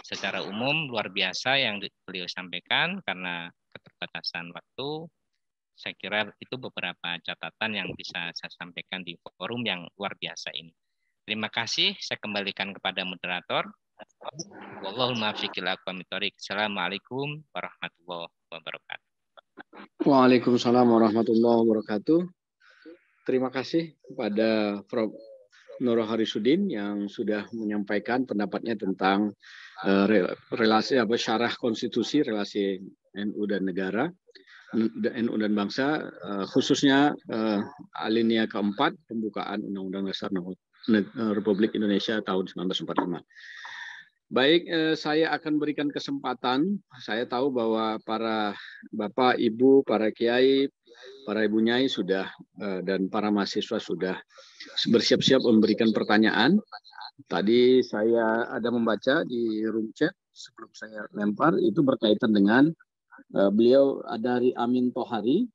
Secara umum luar biasa yang beliau sampaikan, karena keterbatasan waktu, saya kira itu beberapa catatan yang bisa saya sampaikan di forum yang luar biasa ini. Terima kasih, saya kembalikan kepada moderator. Wallahul muwaffiq ila aqwamit thoriq. Assalamualaikum warahmatullahi wabarakatuh. Waalaikumsalam warahmatullahi wabarakatuh. Terima kasih kepada Prof. Nur Harisudin yang sudah menyampaikan pendapatnya tentang relasi syarah konstitusi, relasi NU dan negara, NU dan bangsa, khususnya alinea keempat pembukaan Undang-Undang Dasar Republik Indonesia tahun 1945. Baik, saya akan berikan kesempatan. Saya tahu bahwa para bapak, ibu, para kiai, para ibu nyai sudah dan para mahasiswa sudah bersiap-siap memberikan pertanyaan. Tadi saya ada membaca di room chat sebelum saya lempar, itu berkaitan dengan beliau dari Amin Tohari.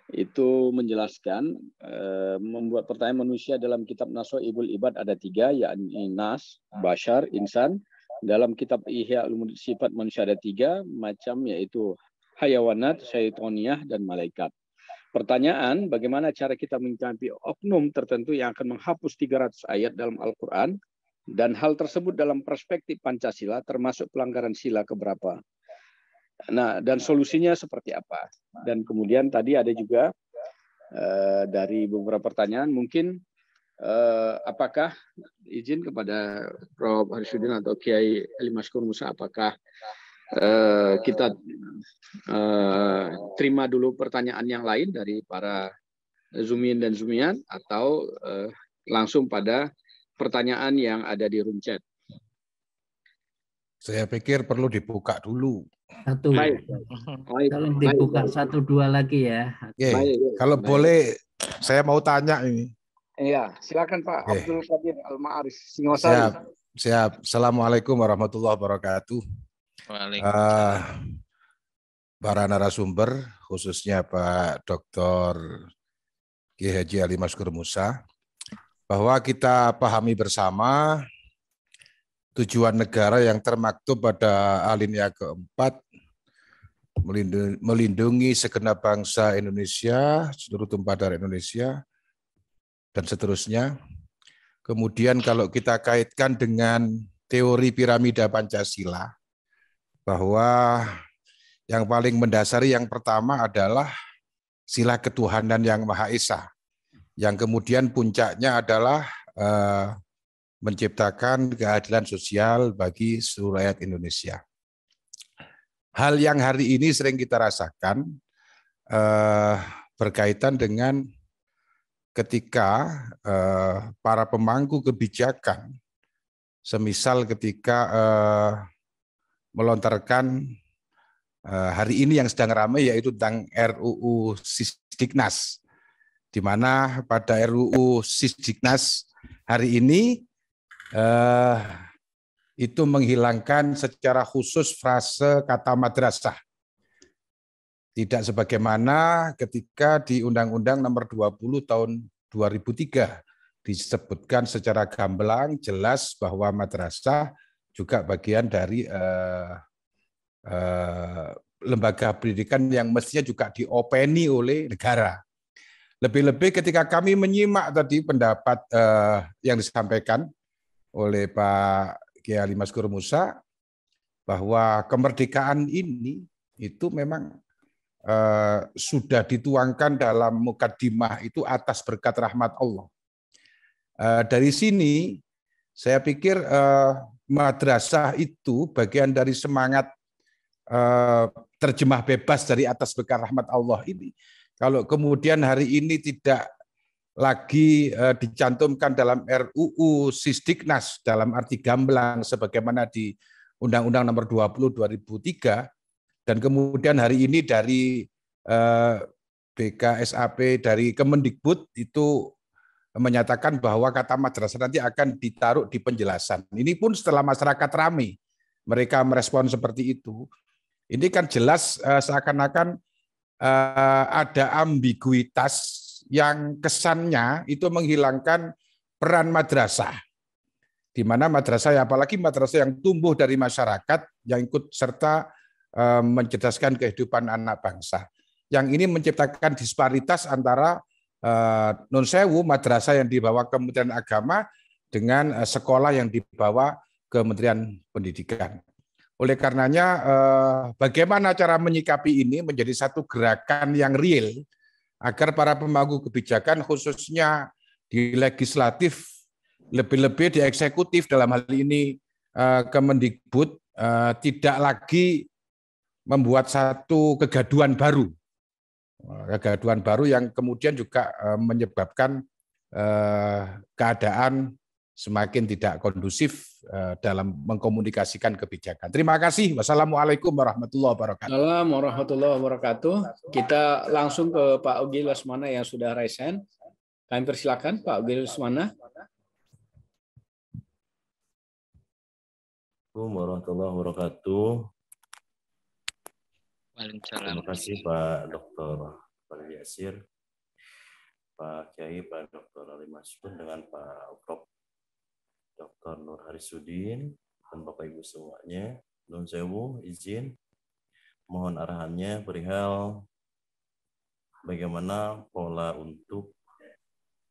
Itu menjelaskan, membuat pertanyaan manusia dalam kitab Naswaibul Ibad ada 3, yakni Nas, Bashar, Insan. Dalam kitab Ihya Ulumuddin sifat manusia ada 3 macam, yaitu hayawanat, syaitoniyah, dan malaikat. Pertanyaan, bagaimana cara kita menyikapi oknum tertentu yang akan menghapus 300 ayat dalam Al-Quran, dan hal tersebut dalam perspektif Pancasila termasuk pelanggaran sila keberapa? Nah, dan solusinya seperti apa? Dan kemudian tadi ada juga dari beberapa pertanyaan, mungkin apakah izin kepada Prof. Harisudin atau Kiai Ali Maskur Musa, apakah kita terima dulu pertanyaan yang lain dari para Zumiin dan Zumian, atau langsung pada pertanyaan yang ada di room chat? Saya pikir perlu dibuka dulu. Satu. Baik. Tolong dibuka 1-2 lagi ya. Baik. Kalau boleh, saya mau tanya ini. Iya, silakan Pak Abdul Qadir Al-Ma'arif Siap, Singosari. siap. Assalamualaikum warahmatullahi wabarakatuh. Para narasumber, khususnya Pak Dr. Kiai Haji Ali Maskur Musa, bahwa kita pahami bersama tujuan negara yang termaktub pada alinea keempat, melindungi segenap bangsa Indonesia, seluruh tumpah darah Indonesia, dan seterusnya. Kemudian kalau kita kaitkan dengan teori piramida Pancasila, bahwa yang paling mendasari yang pertama adalah sila ketuhanan yang Maha Esa, yang kemudian puncaknya adalah menciptakan keadilan sosial bagi seluruh rakyat Indonesia. Hal yang hari ini sering kita rasakan berkaitan dengan ketika para pemangku kebijakan, semisal ketika melontarkan hari ini yang sedang ramai yaitu tentang RUU Sisdiknas, di mana pada RUU Sisdiknas hari ini itu menghilangkan secara khusus frase kata madrasah. Tidak sebagaimana ketika di Undang-Undang Nomor 20 Tahun 2003 disebutkan secara gamblang jelas bahwa madrasah juga bagian dari lembaga pendidikan yang mestinya juga diopeni oleh negara. Lebih-lebih ketika kami menyimak tadi pendapat yang disampaikan oleh Pak Kiai Ali Maskur Musa, bahwa kemerdekaan ini itu memang sudah dituangkan dalam mukadimah itu atas berkat rahmat Allah. Dari sini saya pikir madrasah itu bagian dari semangat terjemah bebas dari atas berkat rahmat Allah ini. Kalau kemudian hari ini tidak lagi dicantumkan dalam RUU Sisdiknas dalam arti gamblang sebagaimana di Undang-Undang Nomor 20 2003, dan kemudian hari ini dari BKSAP, dari Kemendikbud itu menyatakan bahwa kata madrasah nanti akan ditaruh di penjelasan. Ini pun setelah masyarakat ramai, mereka merespon seperti itu. Ini kan jelas seakan-akan ada ambiguitas yang kesannya itu menghilangkan peran madrasah. Di mana madrasah, apalagi madrasah yang tumbuh dari masyarakat yang ikut serta mencerdaskan kehidupan anak bangsa. Yang ini menciptakan disparitas antara non sewu madrasah yang dibawa Kementerian Agama dengan sekolah yang dibawa Kementerian Pendidikan. Oleh karenanya bagaimana cara menyikapi ini menjadi satu gerakan yang real agar para pemangku kebijakan khususnya di legislatif, lebih-lebih di eksekutif dalam hal ini Kemendikbud tidak lagi membuat satu kegaduhan baru yang kemudian juga menyebabkan keadaan semakin tidak kondusif dalam mengkomunikasikan kebijakan. Terima kasih. Wassalamualaikum warahmatullahi wabarakatuh. Assalamualaikum warahmatullahi wabarakatuh. Kita langsung ke Pak Ugi Lesmana yang sudah raise hand. Kami persilakan Pak Ugi Lesmana. Assalamualaikum warahmatullahi wabarakatuh. Waalaikumsalam. Terima kasih Pak Dr. Fadil Yasir, Pak Kiai, Pak Dr. Ali Maskur dengan Pak Prof. Dr. Nur Harisudin dan Bapak Ibu semuanya. Nun sewu, izin mohon arahannya perihal bagaimana pola untuk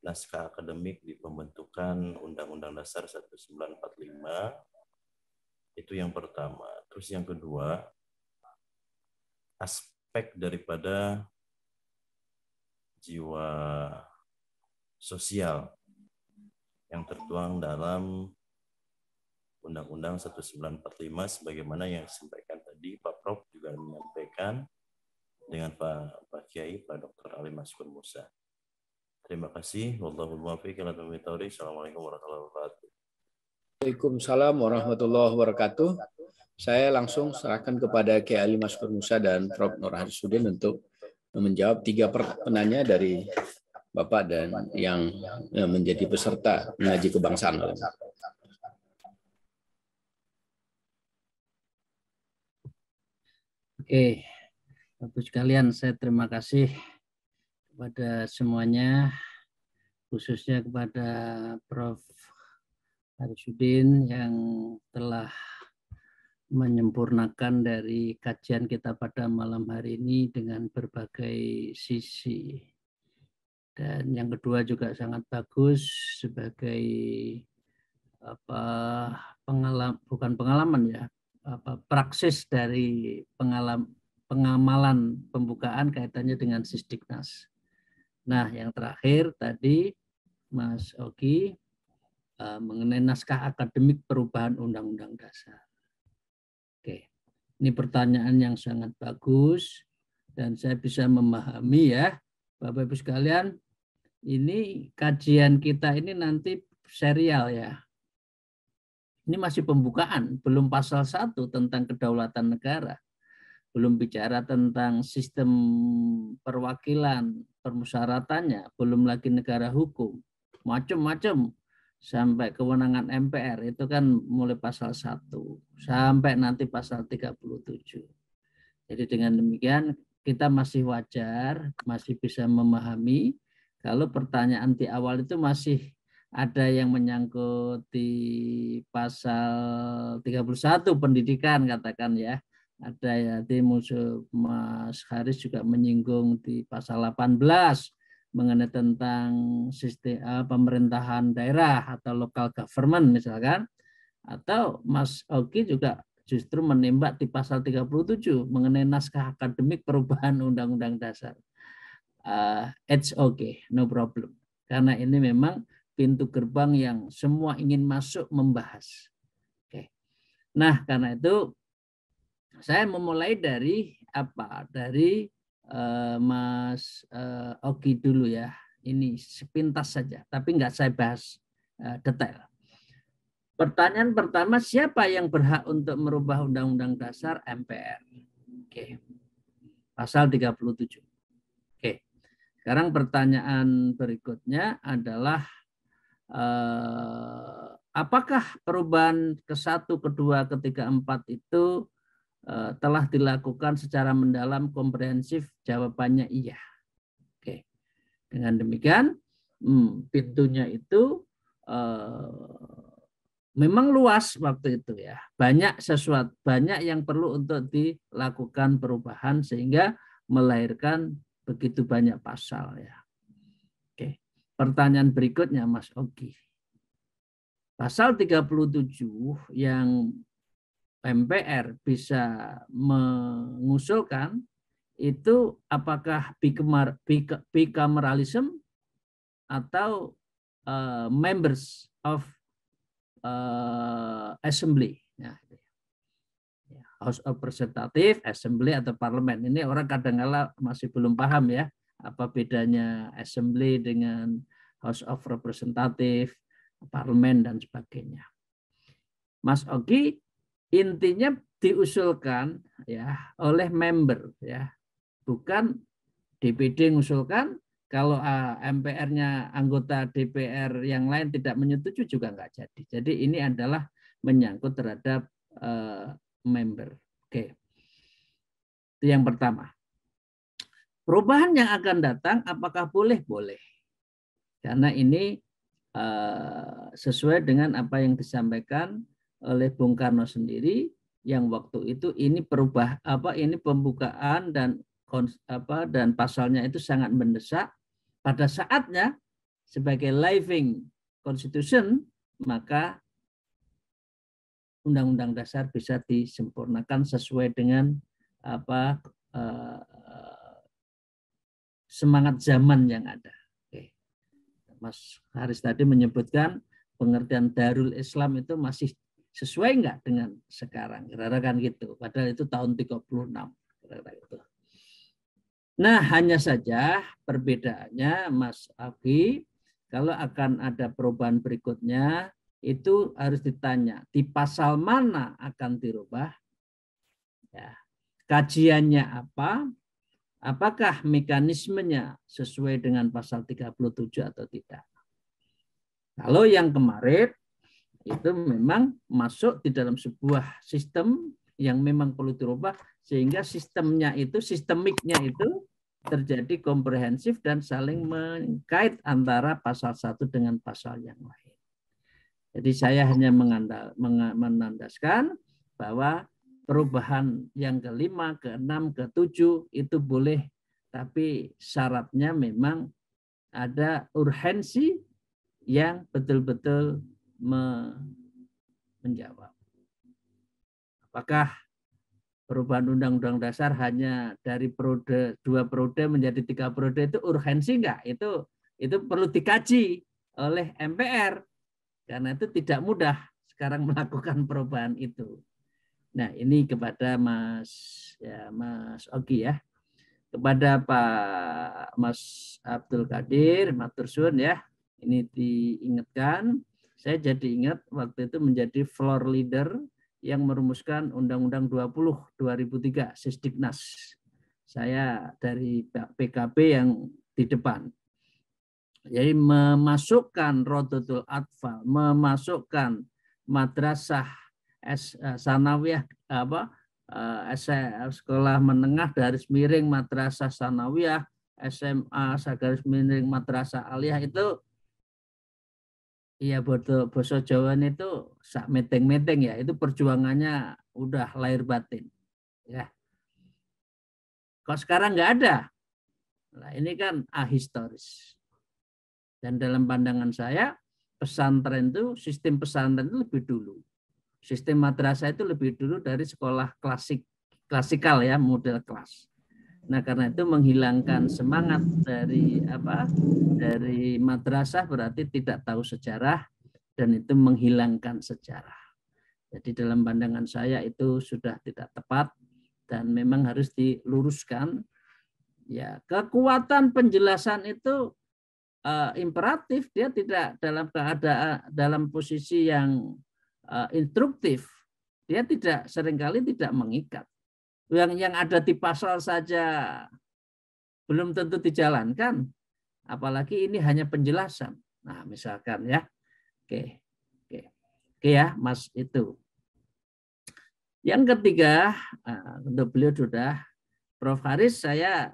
naskah akademik di pembentukan Undang-Undang Dasar 1945. Itu yang pertama. Terus yang kedua, aspek daripada jiwa sosial yang tertuang dalam Undang-Undang 1945 sebagaimana yang disampaikan tadi Pak Prof juga menyampaikan dengan Pak Kiai, Pak Dr. Ali Maskur Musa. Terima kasih. Wallahul muwaffiq ila aqwamit thoriq. Assalamualaikum warahmatullahi wabarakatuh. Waalaikumsalam warahmatullahi wabarakatuh. Saya langsung serahkan kepada Kiai Ali Maskur Musa dan Prof. Nur Harisudin untuk menjawab 3 penanya dari Bapak dan yang menjadi peserta mengaji kebangsaan. Oke, Bapak sekalian, saya terima kasih kepada semuanya, khususnya kepada Prof. Harisudin yang telah menyempurnakan dari kajian kita pada malam hari ini dengan berbagai sisi. Dan yang kedua juga sangat bagus sebagai praksis dari pengamalan pembukaan kaitannya dengan Sisdiknas. Nah, yang terakhir tadi Mas Ogi mengenai naskah akademik perubahan Undang-Undang Dasar. Oke, ini pertanyaan yang sangat bagus dan saya bisa memahami ya, Bapak Ibu sekalian, ini kajian kita ini nanti serial ya. Ini masih pembukaan, belum pasal 1 tentang kedaulatan negara. Belum bicara tentang sistem perwakilan, permusyaratannya, belum lagi negara hukum. Macam-macam sampai kewenangan MPR itu kan mulai pasal 1 sampai nanti pasal 37. Jadi dengan demikian kita masih wajar, masih bisa memahami kalau pertanyaan di awal itu masih ada yang menyangkut di pasal 31 pendidikan katakan ya. Ada ya di musuh Mas Haris juga menyinggung di pasal 18 mengenai tentang sistem pemerintahan daerah atau local government misalkan. Atau Mas Oki juga justru menembak di pasal 37 mengenai naskah akademik perubahan Undang-Undang Dasar. It's okay, no problem. Karena ini memang pintu gerbang yang semua ingin masuk membahas. Oke. Nah, karena itu saya memulai dari apa? Dari Mas Oki dulu ya. Ini sepintas saja, tapi nggak saya bahas detail. Pertanyaan pertama, siapa yang berhak untuk merubah Undang-Undang Dasar? MPR. Oke. Pasal 37. Oke. Sekarang pertanyaan berikutnya adalah apakah perubahan ke-1, ke-2, ke-3, 4 itu telah dilakukan secara mendalam, komprehensif? Jawabannya iya. Oke. Dengan demikian, pintunya itu memang luas waktu itu ya. Banyak yang perlu untuk dilakukan perubahan sehingga melahirkan begitu banyak pasal ya. Oke. Pertanyaan berikutnya Mas Ogi. Pasal 37 yang MPR bisa mengusulkan itu apakah bicameralism atau members of assembly, ya, House of Representative, Assembly atau Parlemen. Ini orang kadang-kala masih belum paham ya apa bedanya Assembly dengan House of Representative, Parlemen dan sebagainya. Mas Ogi, intinya diusulkan ya oleh member ya, bukan DPD mengusulkan. Kalau MPR-nya anggota DPR yang lain tidak menyetujui juga nggak jadi. Jadi ini adalah menyangkut terhadap member. Oke. Itu yang pertama. Perubahan yang akan datang apakah boleh? Boleh. Karena ini sesuai dengan apa yang disampaikan oleh Bung Karno sendiri yang waktu itu ini ini pembukaan dan pasalnya itu sangat mendesak. Pada saatnya sebagai living constitution maka Undang-Undang Dasar bisa disempurnakan sesuai dengan semangat zaman yang ada. Oke. Mas Haris tadi menyebutkan pengertian Darul Islam itu masih sesuai enggak dengan sekarang, kira-kira kan gitu. Padahal itu tahun 36. Kira-kira itu. Nah, hanya saja perbedaannya Mas Ogi, kalau akan ada perubahan berikutnya itu harus ditanya di pasal mana akan dirubah, ya. Kajiannya apa, apakah mekanismenya sesuai dengan pasal 37 atau tidak. Kalau yang kemarin itu memang masuk di dalam sebuah sistem yang memang perlu dirubah sehingga sistemiknya itu terjadi komprehensif dan saling mengkait antara pasal 1 dengan pasal yang lain. Jadi saya hanya menandaskan bahwa perubahan yang ke-5, ke-6, ke-7 itu boleh, tapi syaratnya memang ada urgensi yang betul-betul menjawab. Apakah perubahan Undang-Undang Dasar hanya dari periode 2 periode menjadi 3 periode itu urgensi enggak? Itu perlu dikaji oleh MPR karena itu tidak mudah sekarang melakukan perubahan itu. Nah, ini kepada Mas Ogi ya. Kepada Pak Pak Mas Abdul Qadir, matur suwun ya. Ini diingatkan. Saya jadi ingat waktu itu menjadi floor leader yang merumuskan Undang-Undang 20 2003 Sisdiknas. Saya dari PKB yang di depan. Jadi memasukkan Rodotul Atfal, memasukkan madrasah sanawiyah sekolah menengah garis miring madrasah sanawiyah, SMA garis miring madrasah aliyah itu iya boso Jawa itu sak meteng-meteng ya, itu perjuangannya udah lahir batin ya. Kok sekarang nggak ada? Nah, ini kan ahistoris. Dan dalam pandangan saya, pesantren itu, sistem pesantren itu lebih dulu. Sistem madrasah itu lebih dulu dari sekolah klasikal ya, model kelas. Nah, karena itu menghilangkan semangat dari dari madrasah berarti tidak tahu sejarah dan itu menghilangkan sejarah. Jadi dalam pandangan saya itu sudah tidak tepat dan memang harus diluruskan. Ya, kekuatan penjelasan itu imperatif, dia tidak dalam keadaan dalam posisi yang instruktif, dia tidak seringkali tidak mengikat. Yang ada di pasal saja belum tentu dijalankan, apalagi ini hanya penjelasan. Nah, misalkan ya, oke ya, Mas itu. Yang ketiga, untuk beliau sudah, Prof. Haris, saya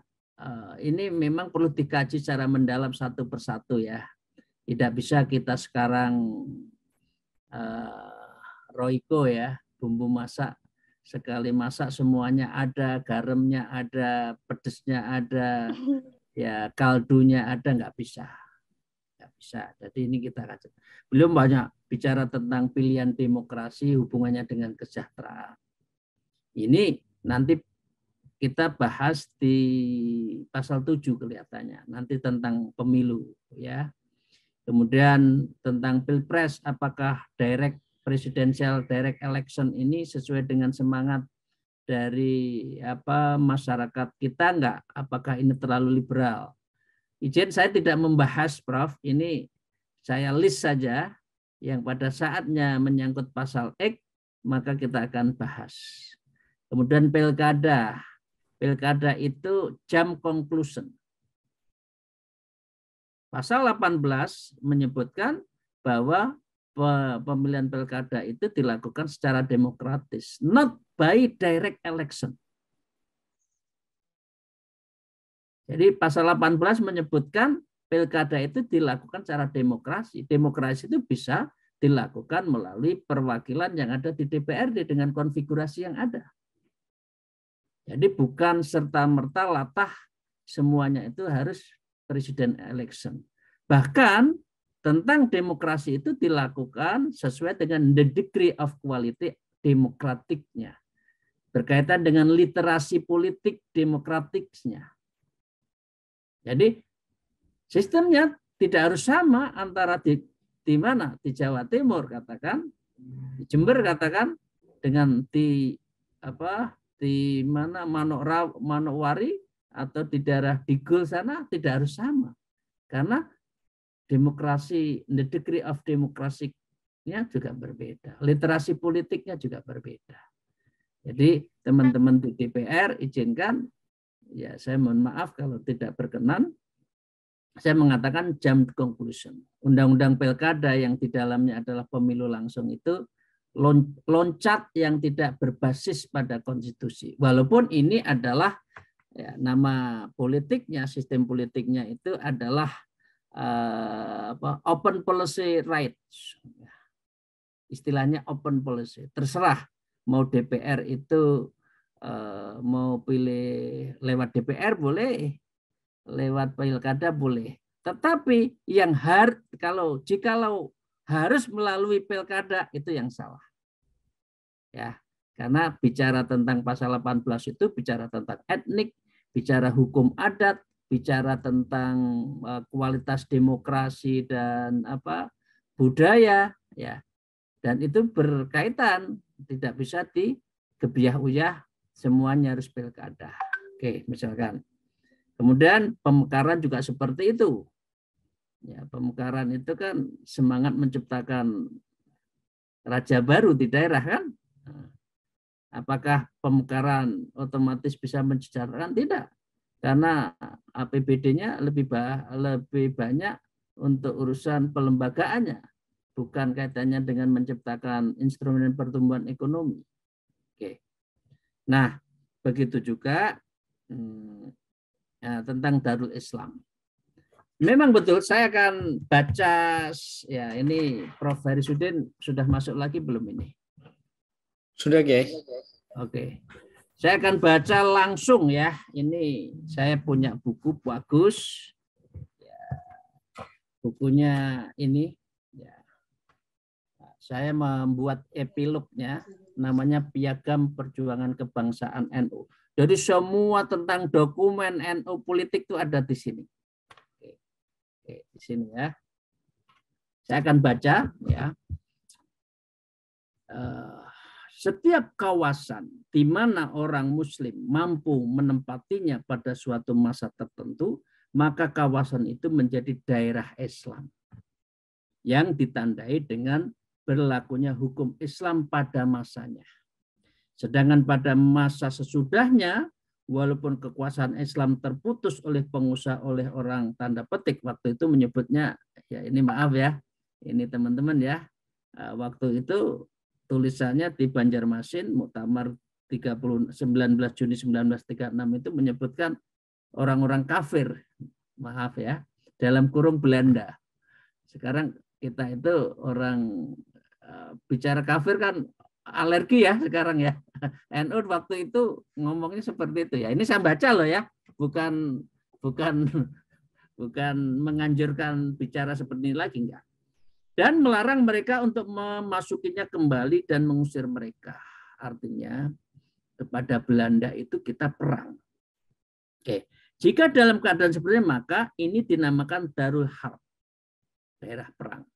ini memang perlu dikaji secara mendalam satu persatu ya. Tidak bisa kita sekarang roiko ya, bumbu masak sekali masak semuanya ada, garamnya ada, pedesnya ada, ya kaldunya ada, nggak bisa. Nggak bisa. Jadi ini kita kaji. Belum banyak bicara tentang pilihan demokrasi hubungannya dengan kesejahteraan. Ini nanti kita bahas di pasal 7 kelihatannya, nanti tentang pemilu ya. Kemudian tentang Pilpres, apakah presidential direct election ini sesuai dengan semangat dari masyarakat kita enggak? Apakah ini terlalu liberal? Izin saya tidak membahas, Prof. Ini saya list saja yang pada saatnya menyangkut pasal X, maka kita akan bahas. Kemudian pilkada. Pilkada itu jam conclusion. Pasal 18 menyebutkan bahwa pemilihan pilkada itu dilakukan secara demokratis, not by direct election. Jadi pasal 18 menyebutkan pilkada itu dilakukan secara demokrasi. Demokrasi itu bisa dilakukan melalui perwakilan yang ada di DPRD dengan konfigurasi yang ada. Jadi bukan serta-merta latah semuanya itu harus presiden election. Bahkan tentang demokrasi itu dilakukan sesuai dengan the degree of quality demokratiknya. Berkaitan dengan literasi politik demokratiknya. Jadi sistemnya tidak harus sama antara di mana? Di Jawa Timur katakan, di Jember katakan, dengan di mana Manokwari atau di daerah Digul sana tidak harus sama. Karena demokrasi, the degree of demokrasinya juga berbeda. Literasi politiknya juga berbeda. Jadi teman-teman di DPR izinkan, ya saya mohon maaf kalau tidak berkenan, saya mengatakan jam conclusion. Undang-undang pilkada yang di dalamnya adalah pemilu langsung itu loncat yang tidak berbasis pada konstitusi. Walaupun ini adalah ya, nama politiknya, sistem politiknya itu adalah open policy rights. Istilahnya open policy. Terserah mau DPR itu mau pilih lewat DPR boleh, lewat pilkada boleh. Tetapi yang jikalau harus melalui pilkada itu yang salah. Ya, karena bicara tentang pasal 18 itu bicara tentang etnik, bicara hukum adat, bicara tentang kualitas demokrasi dan budaya ya. Dan itu berkaitan, tidak bisa dikebiah-uyah semuanya harus pilkada. Oke, misalkan. Kemudian pemekaran juga seperti itu. Ya, pemekaran itu kan semangat menciptakan raja baru di daerah kan. Apakah pemekaran otomatis bisa mensejahterakan? Tidak. Karena APBD-nya lebih banyak untuk urusan pelembagaannya, bukan kaitannya dengan menciptakan instrumen pertumbuhan ekonomi. Oke. Nah, begitu juga tentang Darul Islam. Memang betul, saya akan baca, ya ini Prof. Harisudin sudah masuk lagi belum ini? Sudah, guys. Oke. Saya akan baca langsung ya. Ini saya punya buku bagus. Ya, bukunya ini. Ya. Saya membuat epilognya, namanya Piagam Perjuangan Kebangsaan NU. Jadi semua tentang dokumen NU politik itu ada di sini. Oke, di sini ya. Saya akan baca ya. Setiap kawasan di mana orang Muslim mampu menempatinya pada suatu masa tertentu, maka kawasan itu menjadi daerah Islam yang ditandai dengan berlakunya hukum Islam pada masanya. Sedangkan pada masa sesudahnya, walaupun kekuasaan Islam terputus oleh pengusaha, oleh orang tanda petik, waktu itu menyebutnya, ya ini maaf ya, ini teman-teman ya, waktu itu tulisannya di Banjarmasin, Muktamar 19 Juni 1936 itu menyebutkan orang-orang kafir, maaf ya, dalam kurung Belanda. Sekarang kita itu orang bicara kafir kan alergi ya sekarang ya. NU waktu itu ngomongnya seperti itu ya. Ini saya baca loh ya, bukan menganjurkan bicara seperti ini lagi, enggak. Dan melarang mereka untuk memasukinya kembali dan mengusir mereka. Artinya kepada Belanda itu kita perang. Oke. Jika dalam keadaan seperti ini, maka ini dinamakan Darul Harb, daerah perang.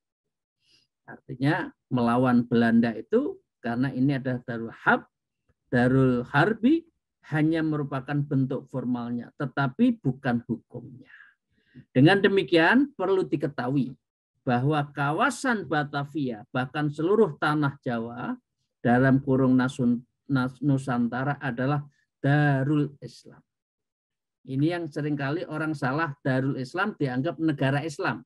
Artinya melawan Belanda itu karena ini adalah Darul Harb, Darul Harbi hanya merupakan bentuk formalnya, tetapi bukan hukumnya. Dengan demikian perlu diketahui bahwa kawasan Batavia, bahkan seluruh tanah Jawa, dalam kurung Nusantara adalah Darul Islam. Ini yang seringkali orang salah, Darul Islam dianggap negara Islam.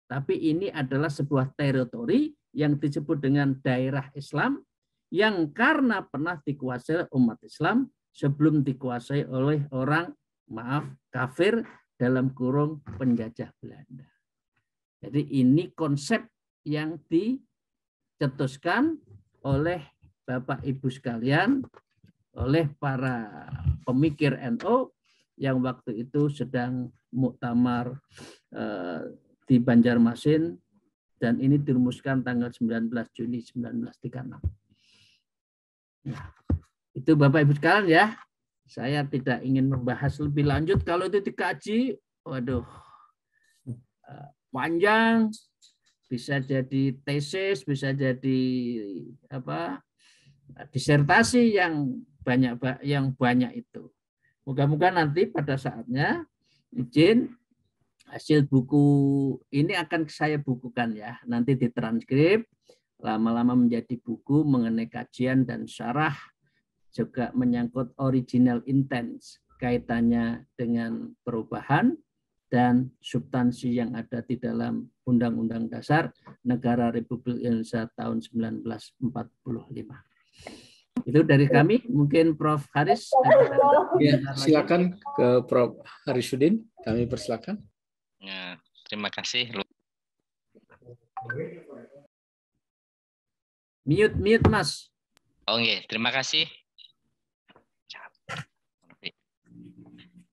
Tapi ini adalah sebuah teritori yang disebut dengan daerah Islam, yang karena pernah dikuasai umat Islam sebelum dikuasai oleh orang, maaf, kafir dalam kurung penjajah Belanda. Jadi ini konsep yang dicetuskan oleh Bapak Ibu sekalian, oleh para pemikir NU yang waktu itu sedang muktamar di Banjarmasin, dan ini dirumuskan tanggal 19 Juni 1936. Nah, itu Bapak Ibu sekalian ya. Saya tidak ingin membahas lebih lanjut. Kalau itu dikaji, waduh, panjang, bisa jadi tesis, bisa jadi disertasi yang banyak itu. Moga-moga nanti pada saatnya izin hasil buku ini akan saya bukukan ya, nanti ditranskrip, lama-lama menjadi buku mengenai kajian dan syarah, juga menyangkut original intent, kaitannya dengan perubahan dan substansi yang ada di dalam Undang-Undang Dasar Negara Republik Indonesia tahun 1945. Itu dari kami, mungkin Prof. Haris. Ya, silakan ke Prof. Harisudin, kami persilakan. Ya, terima kasih. Mute Mas. Oke, terima kasih.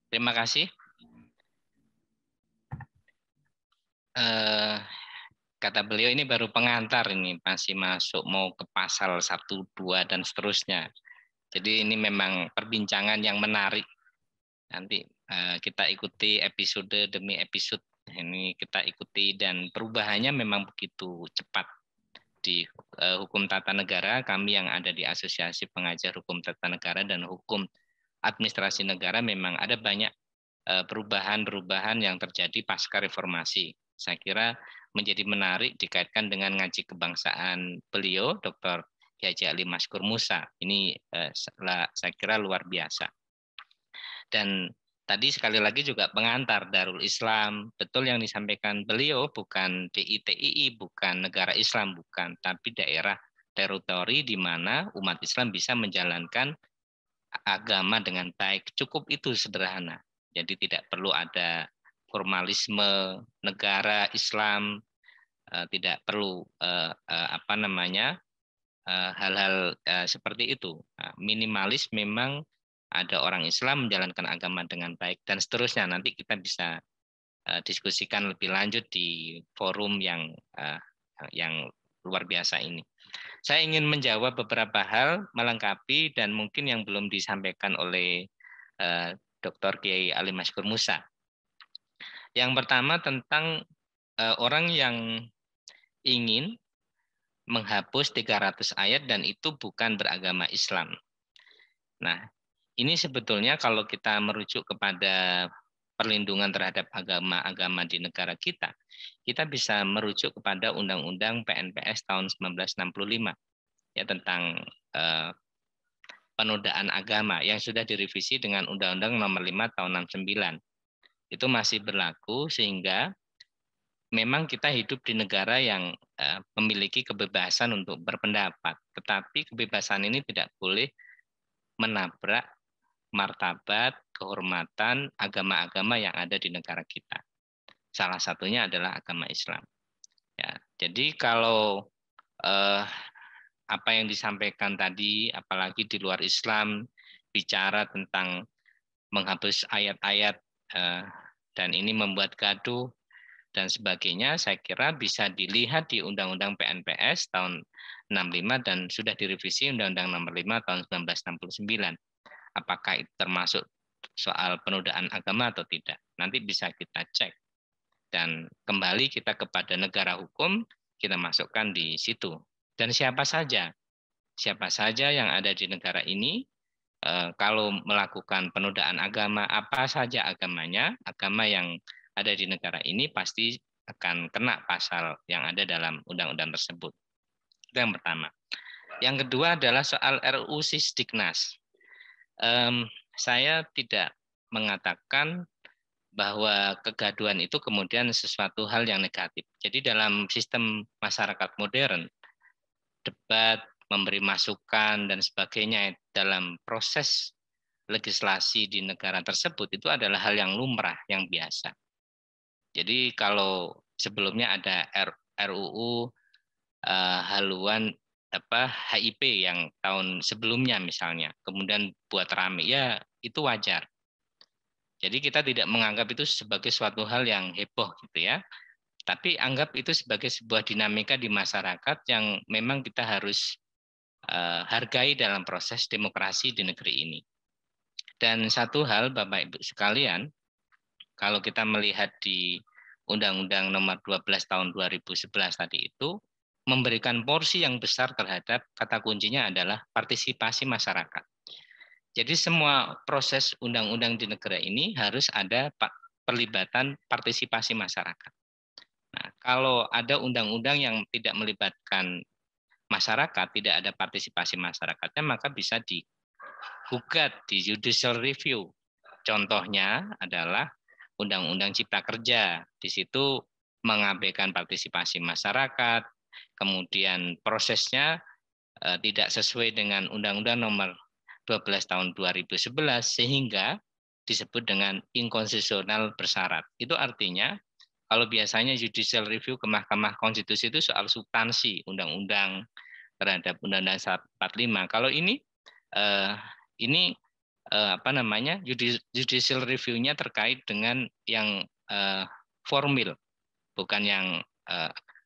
Terima kasih. Kata beliau ini baru pengantar, ini masih masuk mau ke pasal 1, 2 dan seterusnya. Jadi ini memang perbincangan yang menarik. Nanti kita ikuti episode demi episode. Ini kita ikuti dan perubahannya memang begitu cepat. Di hukum tata negara, kami yang ada di Asosiasi Pengajar Hukum Tata Negara dan Hukum Administrasi Negara memang ada banyak perubahan-perubahan yang terjadi pasca reformasi. Saya kira menjadi menarik dikaitkan dengan ngaji kebangsaan beliau, Dr. Kiai Haji Ali Maskur Musa. Ini saya kira luar biasa. Dan tadi sekali lagi juga pengantar Darul Islam, betul yang disampaikan beliau, bukan DITII, bukan negara Islam, bukan, tapi daerah teritori di mana umat Islam bisa menjalankan agama dengan baik. Cukup itu, sederhana. Jadi tidak perlu ada formalisme negara Islam, tidak perlu hal-hal seperti itu. Minimalis memang ada orang Islam menjalankan agama dengan baik dan seterusnya. Nanti kita bisa diskusikan lebih lanjut di forum yang luar biasa ini. Saya ingin menjawab beberapa hal, melengkapi dan mungkin yang belum disampaikan oleh Dr. Kiai Ali Maskur Musa. Yang pertama tentang orang yang ingin menghapus 300 ayat dan itu bukan beragama Islam. Nah, ini sebetulnya kalau kita merujuk kepada perlindungan terhadap agama-agama di negara kita, kita bisa merujuk kepada Undang-Undang PNPS tahun 1965 ya tentang penodaan agama yang sudah direvisi dengan Undang-Undang Nomor 5 tahun 69. Itu masih berlaku sehingga memang kita hidup di negara yang memiliki kebebasan untuk berpendapat, tetapi kebebasan ini tidak boleh menabrak martabat, kehormatan agama-agama yang ada di negara kita. Salah satunya adalah agama Islam. Ya, jadi kalau apa yang disampaikan tadi, apalagi di luar Islam, bicara tentang menghapus ayat-ayat dan ini membuat gaduh dan sebagainya, saya kira bisa dilihat di Undang-Undang PNPS tahun 65 dan sudah direvisi Undang-Undang Nomor 5 tahun 1969. Apakah itu termasuk soal penodaan agama atau tidak? Nanti bisa kita cek. Dan kembali kita kepada negara hukum, kita masukkan di situ. Dan siapa saja yang ada di negara ini, kalau melakukan penodaan agama, apa saja agamanya, agama yang ada di negara ini pasti akan kena pasal yang ada dalam undang-undang tersebut. Itu yang pertama. Yang kedua adalah soal RUU Sisdiknas. Saya tidak mengatakan bahwa kegaduhan itu kemudian sesuatu hal yang negatif. Jadi dalam sistem masyarakat modern, debat, memberi masukan, dan sebagainya dalam proses legislasi di negara tersebut itu adalah hal yang lumrah, yang biasa. Jadi kalau sebelumnya ada RUU haluan HIP yang tahun sebelumnya misalnya, kemudian buat rame, ya itu wajar. Jadi kita tidak menganggap itu sebagai suatu hal yang heboh gitu ya. Tapi anggap itu sebagai sebuah dinamika di masyarakat yang memang kita harus hargai dalam proses demokrasi di negeri ini. Dan satu hal Bapak Ibu sekalian, kalau kita melihat di Undang-Undang Nomor 12 tahun 2011 tadi itu, memberikan porsi yang besar terhadap kata kuncinya adalah partisipasi masyarakat. Jadi semua proses undang-undang di negara ini harus ada perlibatan partisipasi masyarakat. Nah, kalau ada undang-undang yang tidak melibatkan masyarakat, tidak ada partisipasi masyarakatnya, maka bisa digugat di judicial review. Contohnya adalah Undang-Undang Cipta Kerja. Di situ mengabaikan partisipasi masyarakat, kemudian prosesnya tidak sesuai dengan Undang-Undang Nomor 12 tahun 2011 sehingga disebut dengan inkonstitusional bersyarat. Itu artinya kalau biasanya judicial review ke Mahkamah Konstitusi itu soal substansi undang-undang terhadap Undang-Undang 45. Kalau ini judicial review-nya terkait dengan yang formil, bukan yang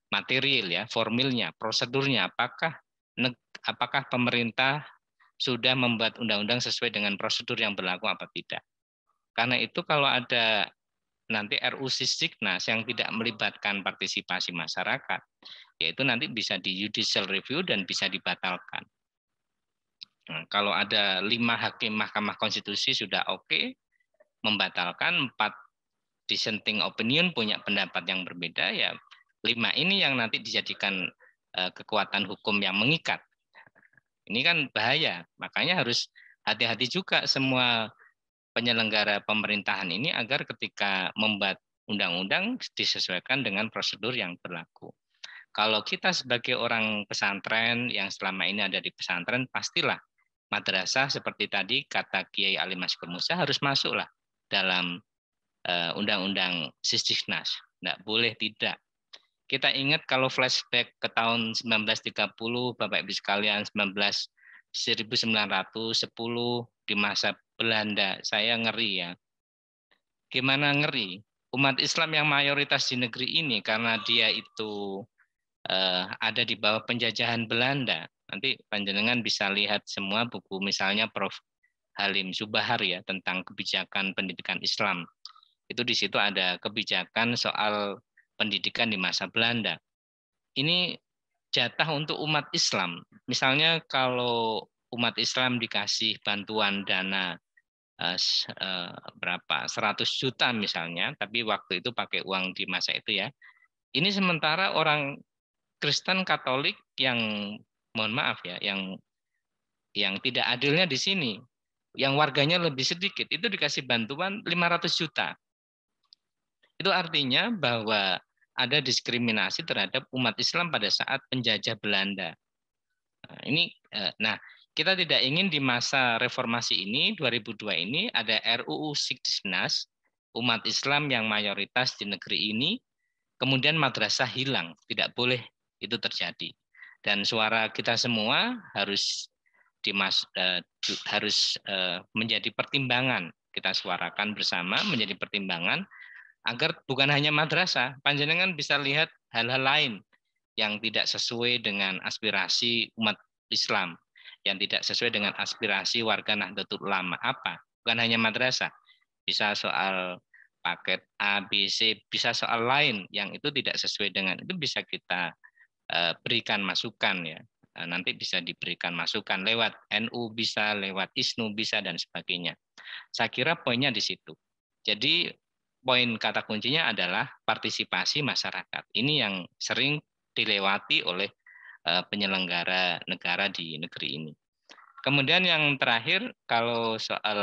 material ya, formilnya, prosedurnya, apakah pemerintah sudah membuat undang-undang sesuai dengan prosedur yang berlaku apa tidak. Karena itu kalau ada nanti RUU Sisdiknas yang tidak melibatkan partisipasi masyarakat, yaitu nanti bisa di judicial review dan bisa dibatalkan. Nah, kalau ada 5 hakim Mahkamah Konstitusi sudah oke, membatalkan, 4 dissenting opinion punya pendapat yang berbeda, ya 5 ini yang nanti dijadikan kekuatan hukum yang mengikat. Ini kan bahaya, makanya harus hati-hati juga semua penyelenggara pemerintahan ini agar ketika membuat undang-undang disesuaikan dengan prosedur yang berlaku. Kalau kita sebagai orang pesantren yang selama ini ada di pesantren, pastilah madrasah seperti tadi kata Kiai Ali Maskur Musa harus masuklah dalam undang-undang Sisdiknas. Tidak boleh tidak. Kita ingat kalau flashback ke tahun 1930, Bapak Ibu sekalian, 1910 di masa Belanda, saya ngeri ya. Gimana ngeri? Umat Islam yang mayoritas di negeri ini karena dia itu ada di bawah penjajahan Belanda. Nanti panjenengan bisa lihat semua buku, misalnya Prof. Halim Subahar ya tentang kebijakan pendidikan Islam. Itu di situ ada kebijakan soal pendidikan di masa Belanda. Ini jatah untuk umat Islam. Misalnya kalau umat Islam dikasih bantuan dana berapa 100 juta misalnya, tapi waktu itu pakai uang di masa itu ya. Ini sementara orang Kristen Katolik yang mohon maaf ya, yang tidak adilnya di sini, yang warganya lebih sedikit, itu dikasih bantuan 500 juta. Itu artinya bahwa ada diskriminasi terhadap umat Islam pada saat penjajah Belanda. Nah, kita tidak ingin di masa reformasi ini, 2002 ini, ada RUU Sisdiknas, umat Islam yang mayoritas di negeri ini, kemudian madrasah hilang. Tidak boleh itu terjadi. Dan suara kita semua harus menjadi pertimbangan. Kita suarakan bersama menjadi pertimbangan agar bukan hanya madrasah, panjenengan bisa lihat hal-hal lain yang tidak sesuai dengan aspirasi umat Islam, yang tidak sesuai dengan aspirasi warga Nahdlatul Ulama. Apa? Bukan hanya madrasah, bisa soal paket A, B, C, bisa soal lain yang itu tidak sesuai dengan itu bisa kita berikan masukan ya. Nanti bisa diberikan masukan lewat NU bisa, lewat ISNU bisa dan sebagainya. Saya kira poinnya di situ. Jadi poin kata kuncinya adalah partisipasi masyarakat. Ini yang sering dilewati oleh penyelenggara negara di negeri ini. Kemudian yang terakhir, kalau soal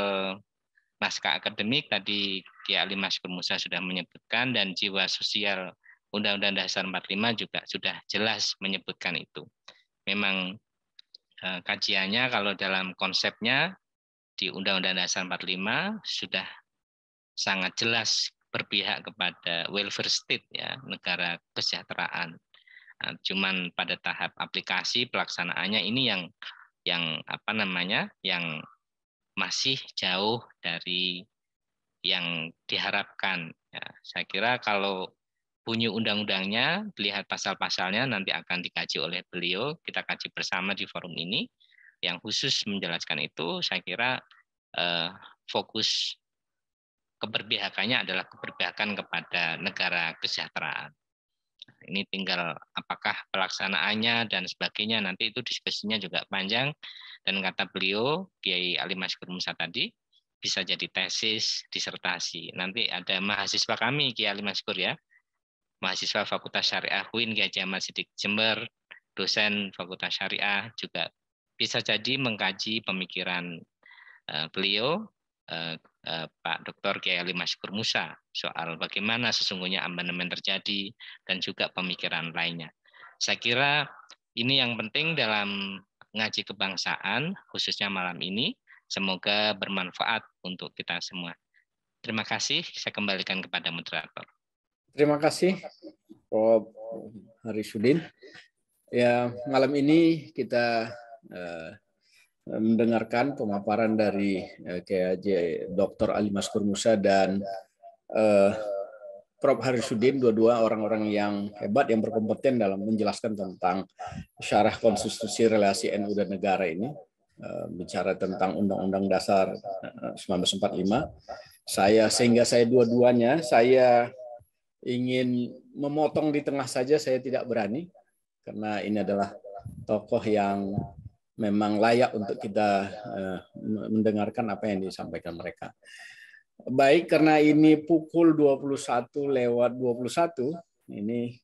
naskah akademik, tadi Kiai Ali Maskur Musa sudah menyebutkan, dan jiwa sosial Undang-Undang Dasar 45 juga sudah jelas menyebutkan itu. Memang kajiannya kalau dalam konsepnya di Undang-Undang Dasar 45 sudah sangat jelas berpihak kepada welfare state ya, negara kesejahteraan. Nah, cuman pada tahap aplikasi pelaksanaannya ini yang masih jauh dari yang diharapkan. Ya, saya kira kalau bunyi undang-undangnya, lihat pasal-pasalnya nanti akan dikaji oleh beliau, kita kaji bersama di forum ini. Yang khusus menjelaskan itu, saya kira fokus keberpihakannya adalah keberpihakan kepada negara kesejahteraan. Ini tinggal apakah pelaksanaannya dan sebagainya, nanti itu diskusinya juga panjang, dan kata beliau, Kiai Ali Maskur Musa tadi, bisa jadi tesis, disertasi. Nanti ada mahasiswa kami, Kiai Ali Maskur ya, mahasiswa Fakultas Syariah UIN Kiai Ahmad Siddiq Jember, dosen Fakultas Syariah, juga bisa jadi mengkaji pemikiran beliau, Pak Dr. Kiai Ali Maskur Musa, soal bagaimana sesungguhnya amandemen terjadi dan juga pemikiran lainnya. Saya kira ini yang penting dalam ngaji kebangsaan, khususnya malam ini. Semoga bermanfaat untuk kita semua. Terima kasih, saya kembalikan kepada moderator. Terima kasih, Prof. Harisudin. Ya, malam ini kita mendengarkan pemaparan dari Kiai Dr. Ali Maskur Musa dan Prof. Harisudin, dua-dua orang-orang yang hebat, yang berkompeten dalam menjelaskan tentang syarah konstitusi relasi NU dan negara ini, bicara tentang Undang-Undang Dasar 1945. Sehingga saya dua-duanya, saya ingin memotong di tengah saja, saya tidak berani, karena ini adalah tokoh yang memang layak untuk kita mendengarkan apa yang disampaikan mereka. Baik, karena ini pukul 21:21, ini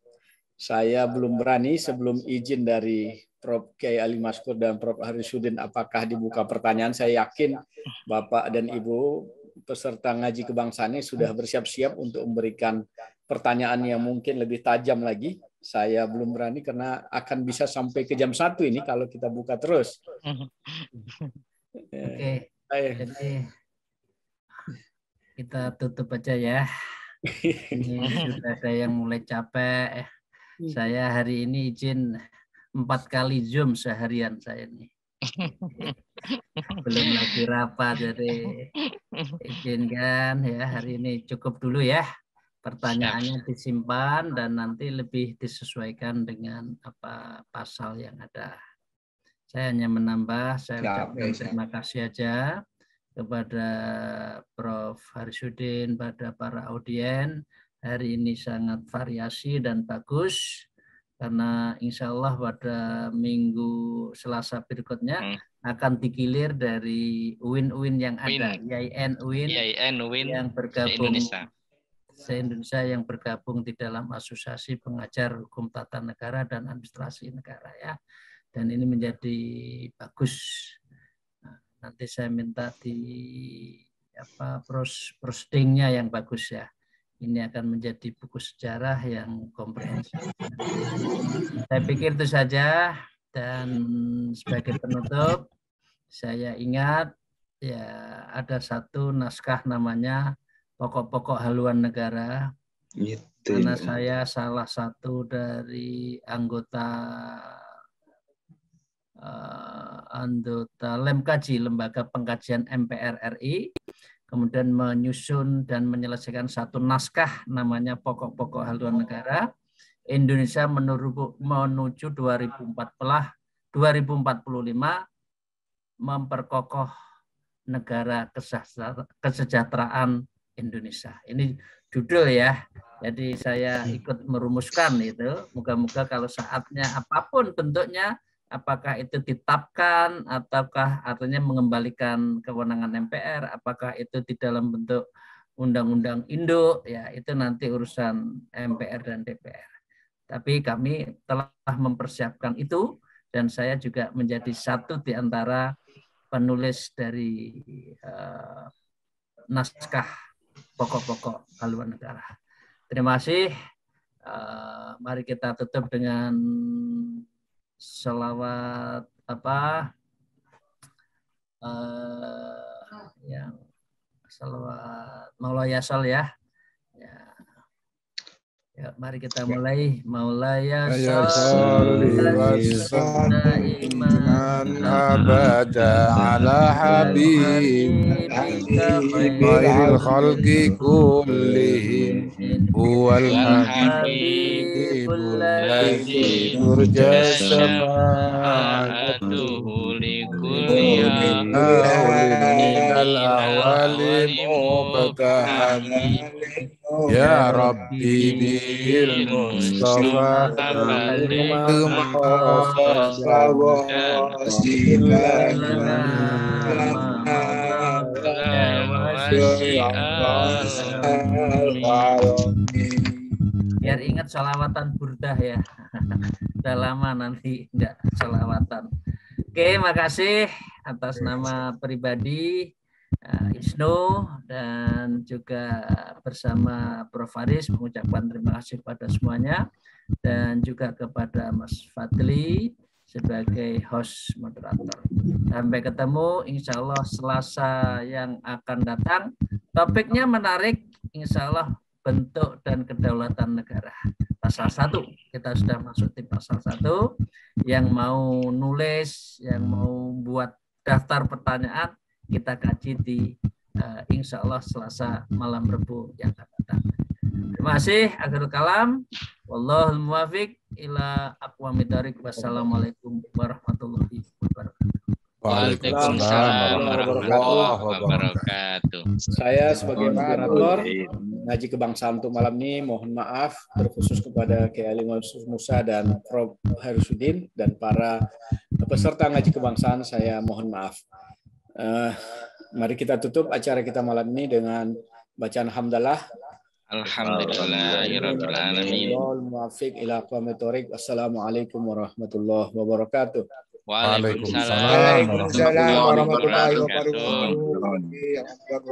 saya belum berani sebelum izin dari Prof. Kiai Ali Maskur dan Prof. Harisuddin apakah dibuka pertanyaan. Saya yakin Bapak dan Ibu peserta ngaji kebangsaan ini sudah bersiap-siap untuk memberikan pertanyaan yang mungkin lebih tajam lagi. Saya belum berani karena akan bisa sampai ke jam 1 ini kalau kita buka terus. Oke. Jadi kita tutup aja ya. Ini sudah ada yang mulai capek. Saya hari ini izin 4 kali Zoom seharian saya ini. Belum lagi rapat, jadi izinkan ya hari ini cukup dulu ya. Pertanyaannya disimpan dan nanti lebih disesuaikan dengan apa pasal yang ada. Saya hanya menambah, saya ucapkan terima kasih aja kepada Prof. Harisuddin, pada para audien. Hari ini sangat variasi dan bagus, karena insya Allah pada minggu Selasa berikutnya akan digilir dari UIN-UIN yang ada, IAIN-UIN yang bergabung se-Indonesia yang bergabung di dalam Asosiasi Pengajar Hukum Tata Negara dan Administrasi Negara ya. Dan ini menjadi bagus. Nah, nanti saya minta di postingnya yang bagus ya. Ini akan menjadi buku sejarah yang komprehensif. Saya pikir itu saja, dan sebagai penutup saya ingat ya ada satu naskah namanya Pokok-pokok Haluan Negara. Karena saya salah satu dari anggota LEMKAJI, Lembaga Pengkajian MPR RI, kemudian menyusun dan menyelesaikan satu naskah namanya Pokok-pokok Haluan Negara Indonesia menuju 2045 memperkokoh negara kesejahteraan Indonesia. Ini judul ya. Jadi saya ikut merumuskan itu. Moga-moga kalau saatnya apapun bentuknya, apakah itu ditetapkan ataukah artinya mengembalikan kewenangan MPR, apakah itu di dalam bentuk undang-undang induk, ya itu nanti urusan MPR dan DPR. Tapi kami telah mempersiapkan itu, dan saya juga menjadi satu di antara penulis dari naskah Pokok-pokok Haluan Negara. Terima kasih. Mari kita tutup dengan selawat yang selawat Maulaya Sal ya. Ya, mari kita mulai. Maulaya salli iman abada ala habibika khairil khalqi kullihim huwal habibul ladzi turja syafa'atuhu likulli minal awali mubtahami ya Rabbi bil Mustafa biar ingat sholawatan burdah ya. Udah lama nanti enggak sholawatan. Oke, makasih atas nama pribadi Isnu dan juga bersama Prof. Haris mengucapkan terima kasih kepada semuanya, dan juga kepada Mas Fadli sebagai host moderator. Sampai ketemu insya Allah Selasa yang akan datang. Topiknya menarik, insya Allah bentuk dan kedaulatan negara. Pasal 1, kita sudah masuk di pasal 1. Yang mau nulis, yang mau buat daftar pertanyaan, kita kaji di insya Allah Selasa malam Rebu yang akan datang. Terima kasih. Akhirul kalam. Wallahul muwafiq ila aqwamit thoriq. Wassalamualaikum warahmatullahi wabarakatuh. Waalaikumsalam warahmatullahi wabarakatuh. Saya sebagai moderator ngaji kebangsaan untuk malam ini mohon maaf terkhusus kepada Kiai Ali Musa dan Prof. Harisuddin dan para peserta ngaji kebangsaan, saya mohon maaf. Mari kita tutup acara kita malam ini dengan bacaan hamdalah. Alhamdulillahirabbil alamin. Muwaffiq ila aqwamit thoriq. Assalamualaikum warahmatullahi wabarakatuh. Waalaikumsalam Waalaikumsalam warahmatullahi warahmatullahi wabarakatuh. wabarakatuh.